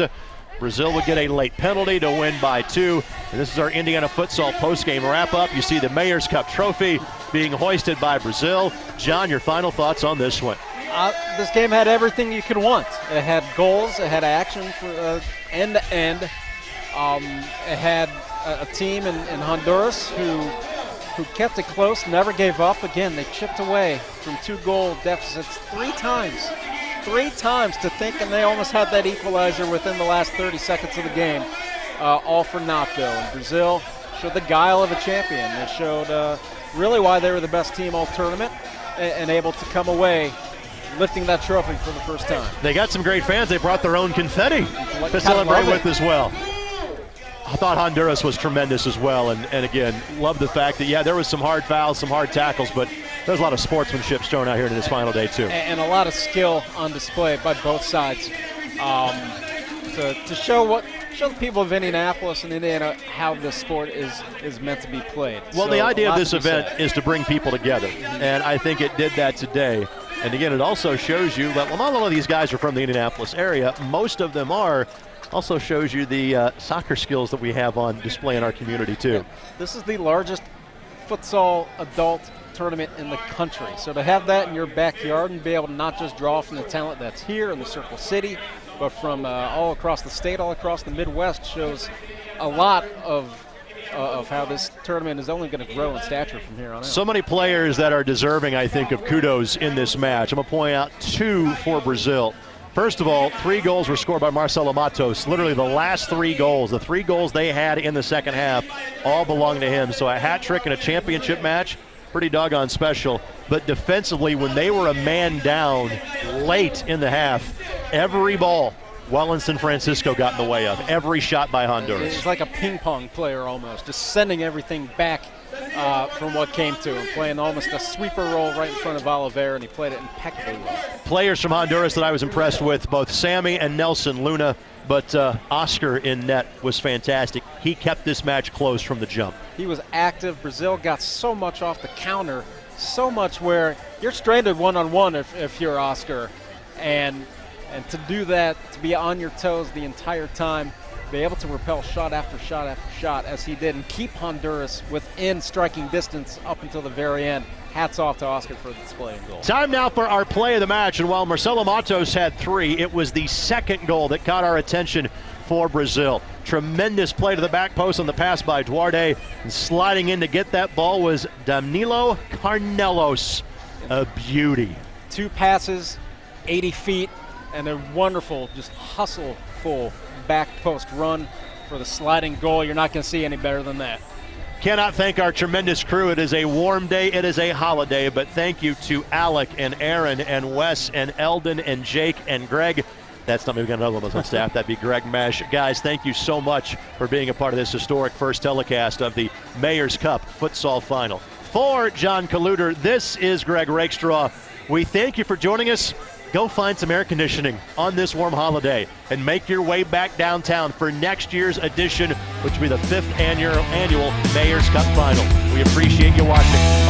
Brazil would get a late penalty to win by 2. And this is our Indiana futsal postgame wrap-up. You see the Mayor's Cup trophy being hoisted by Brazil. John, your final thoughts on this one? This game had everything you could want. It had goals. It had action for end to end. It had a team in Honduras who kept it close, never gave up. Again, they chipped away from 2-goal deficits 3 times. 3 times to think, and they almost had that equalizer within the last 30 seconds of the game. All for naught, though. And Brazil showed the guile of a champion. They showed really why they were the best team all tournament and able to come away lifting that trophy for the first time. They got some great fans. They brought their own confetti to celebrate with as well. I thought Honduras was tremendous as well, and again, love the fact that, yeah, there was some hard fouls, some hard tackles, but there's a lot of sportsmanship shown out here in this final day too. And a lot of skill on display by both sides to show the people of Indianapolis and Indiana how this sport is meant to be played. Well, the idea of this event is to bring people together, and I think it did that today. And again, it also shows you that, well, not all of these guys are from the Indianapolis area. Most of them are. Also shows you the soccer skills that we have on display in our community too. Yeah. This is the largest futsal adult tournament in the country. So to have that in your backyard and be able to not just draw from the talent that's here in the Circle City, but from all across the state, all across the Midwest, shows a lot of how this tournament is only going to grow in stature from here on out. So many players that are deserving, I think, of kudos in this match. I'm going to point out 2 for Brazil. First of all, 3 goals were scored by Marcelo Matos. Literally the last 3 goals, the 3 goals they had in the second half, all belong to him. So a hat trick in a championship match, pretty doggone special. But defensively, when they were a man down late in the half, every ball Wellington Francisco got in the way of, every shot by Honduras. He's like a ping pong player almost, just sending everything back from what came to him, playing almost a sweeper role right in front of Oliveira, and he played it impeccably well. Players from Honduras that I was impressed with, both Sammy and Nelson Luna, but Oscar in net was fantastic. He kept this match close from the jump. He was active. Brazil got so much off the counter, so much where you're stranded one-on-one if you're Oscar, and to do that, to be on your toes the entire time, be able to repel shot after shot after shot as he did and keep Honduras within striking distance up until the very end. Hats off to Oscar for the display and goal. Time now for our play of the match, and while Marcelo Matos had 3, it was the second goal that caught our attention for Brazil. Tremendous play to the back post on the pass by Duarte, and sliding in to get that ball was Danilo Carnelos. A beauty. 2 passes, 80 feet, and a wonderful, just hustle-full back post run for the sliding goal. You're not going to see any better than that. Cannot thank our tremendous crew. It is a warm day. It is a holiday, but thank you to Alec and Aaron and Wes and Eldon and Jake and Greg. That's not me. We've got another one of those on staff. That'd be Greg Mesh. Guys, thank you so much for being a part of this historic first telecast of the Mayor's Cup Futsal Final. For John Kaluder, this is Greg Rakestraw. We thank you for joining us. Go find some air conditioning on this warm holiday and make your way back downtown for next year's edition, which will be the 5th annual Mayor's Cup Final. We appreciate you watching.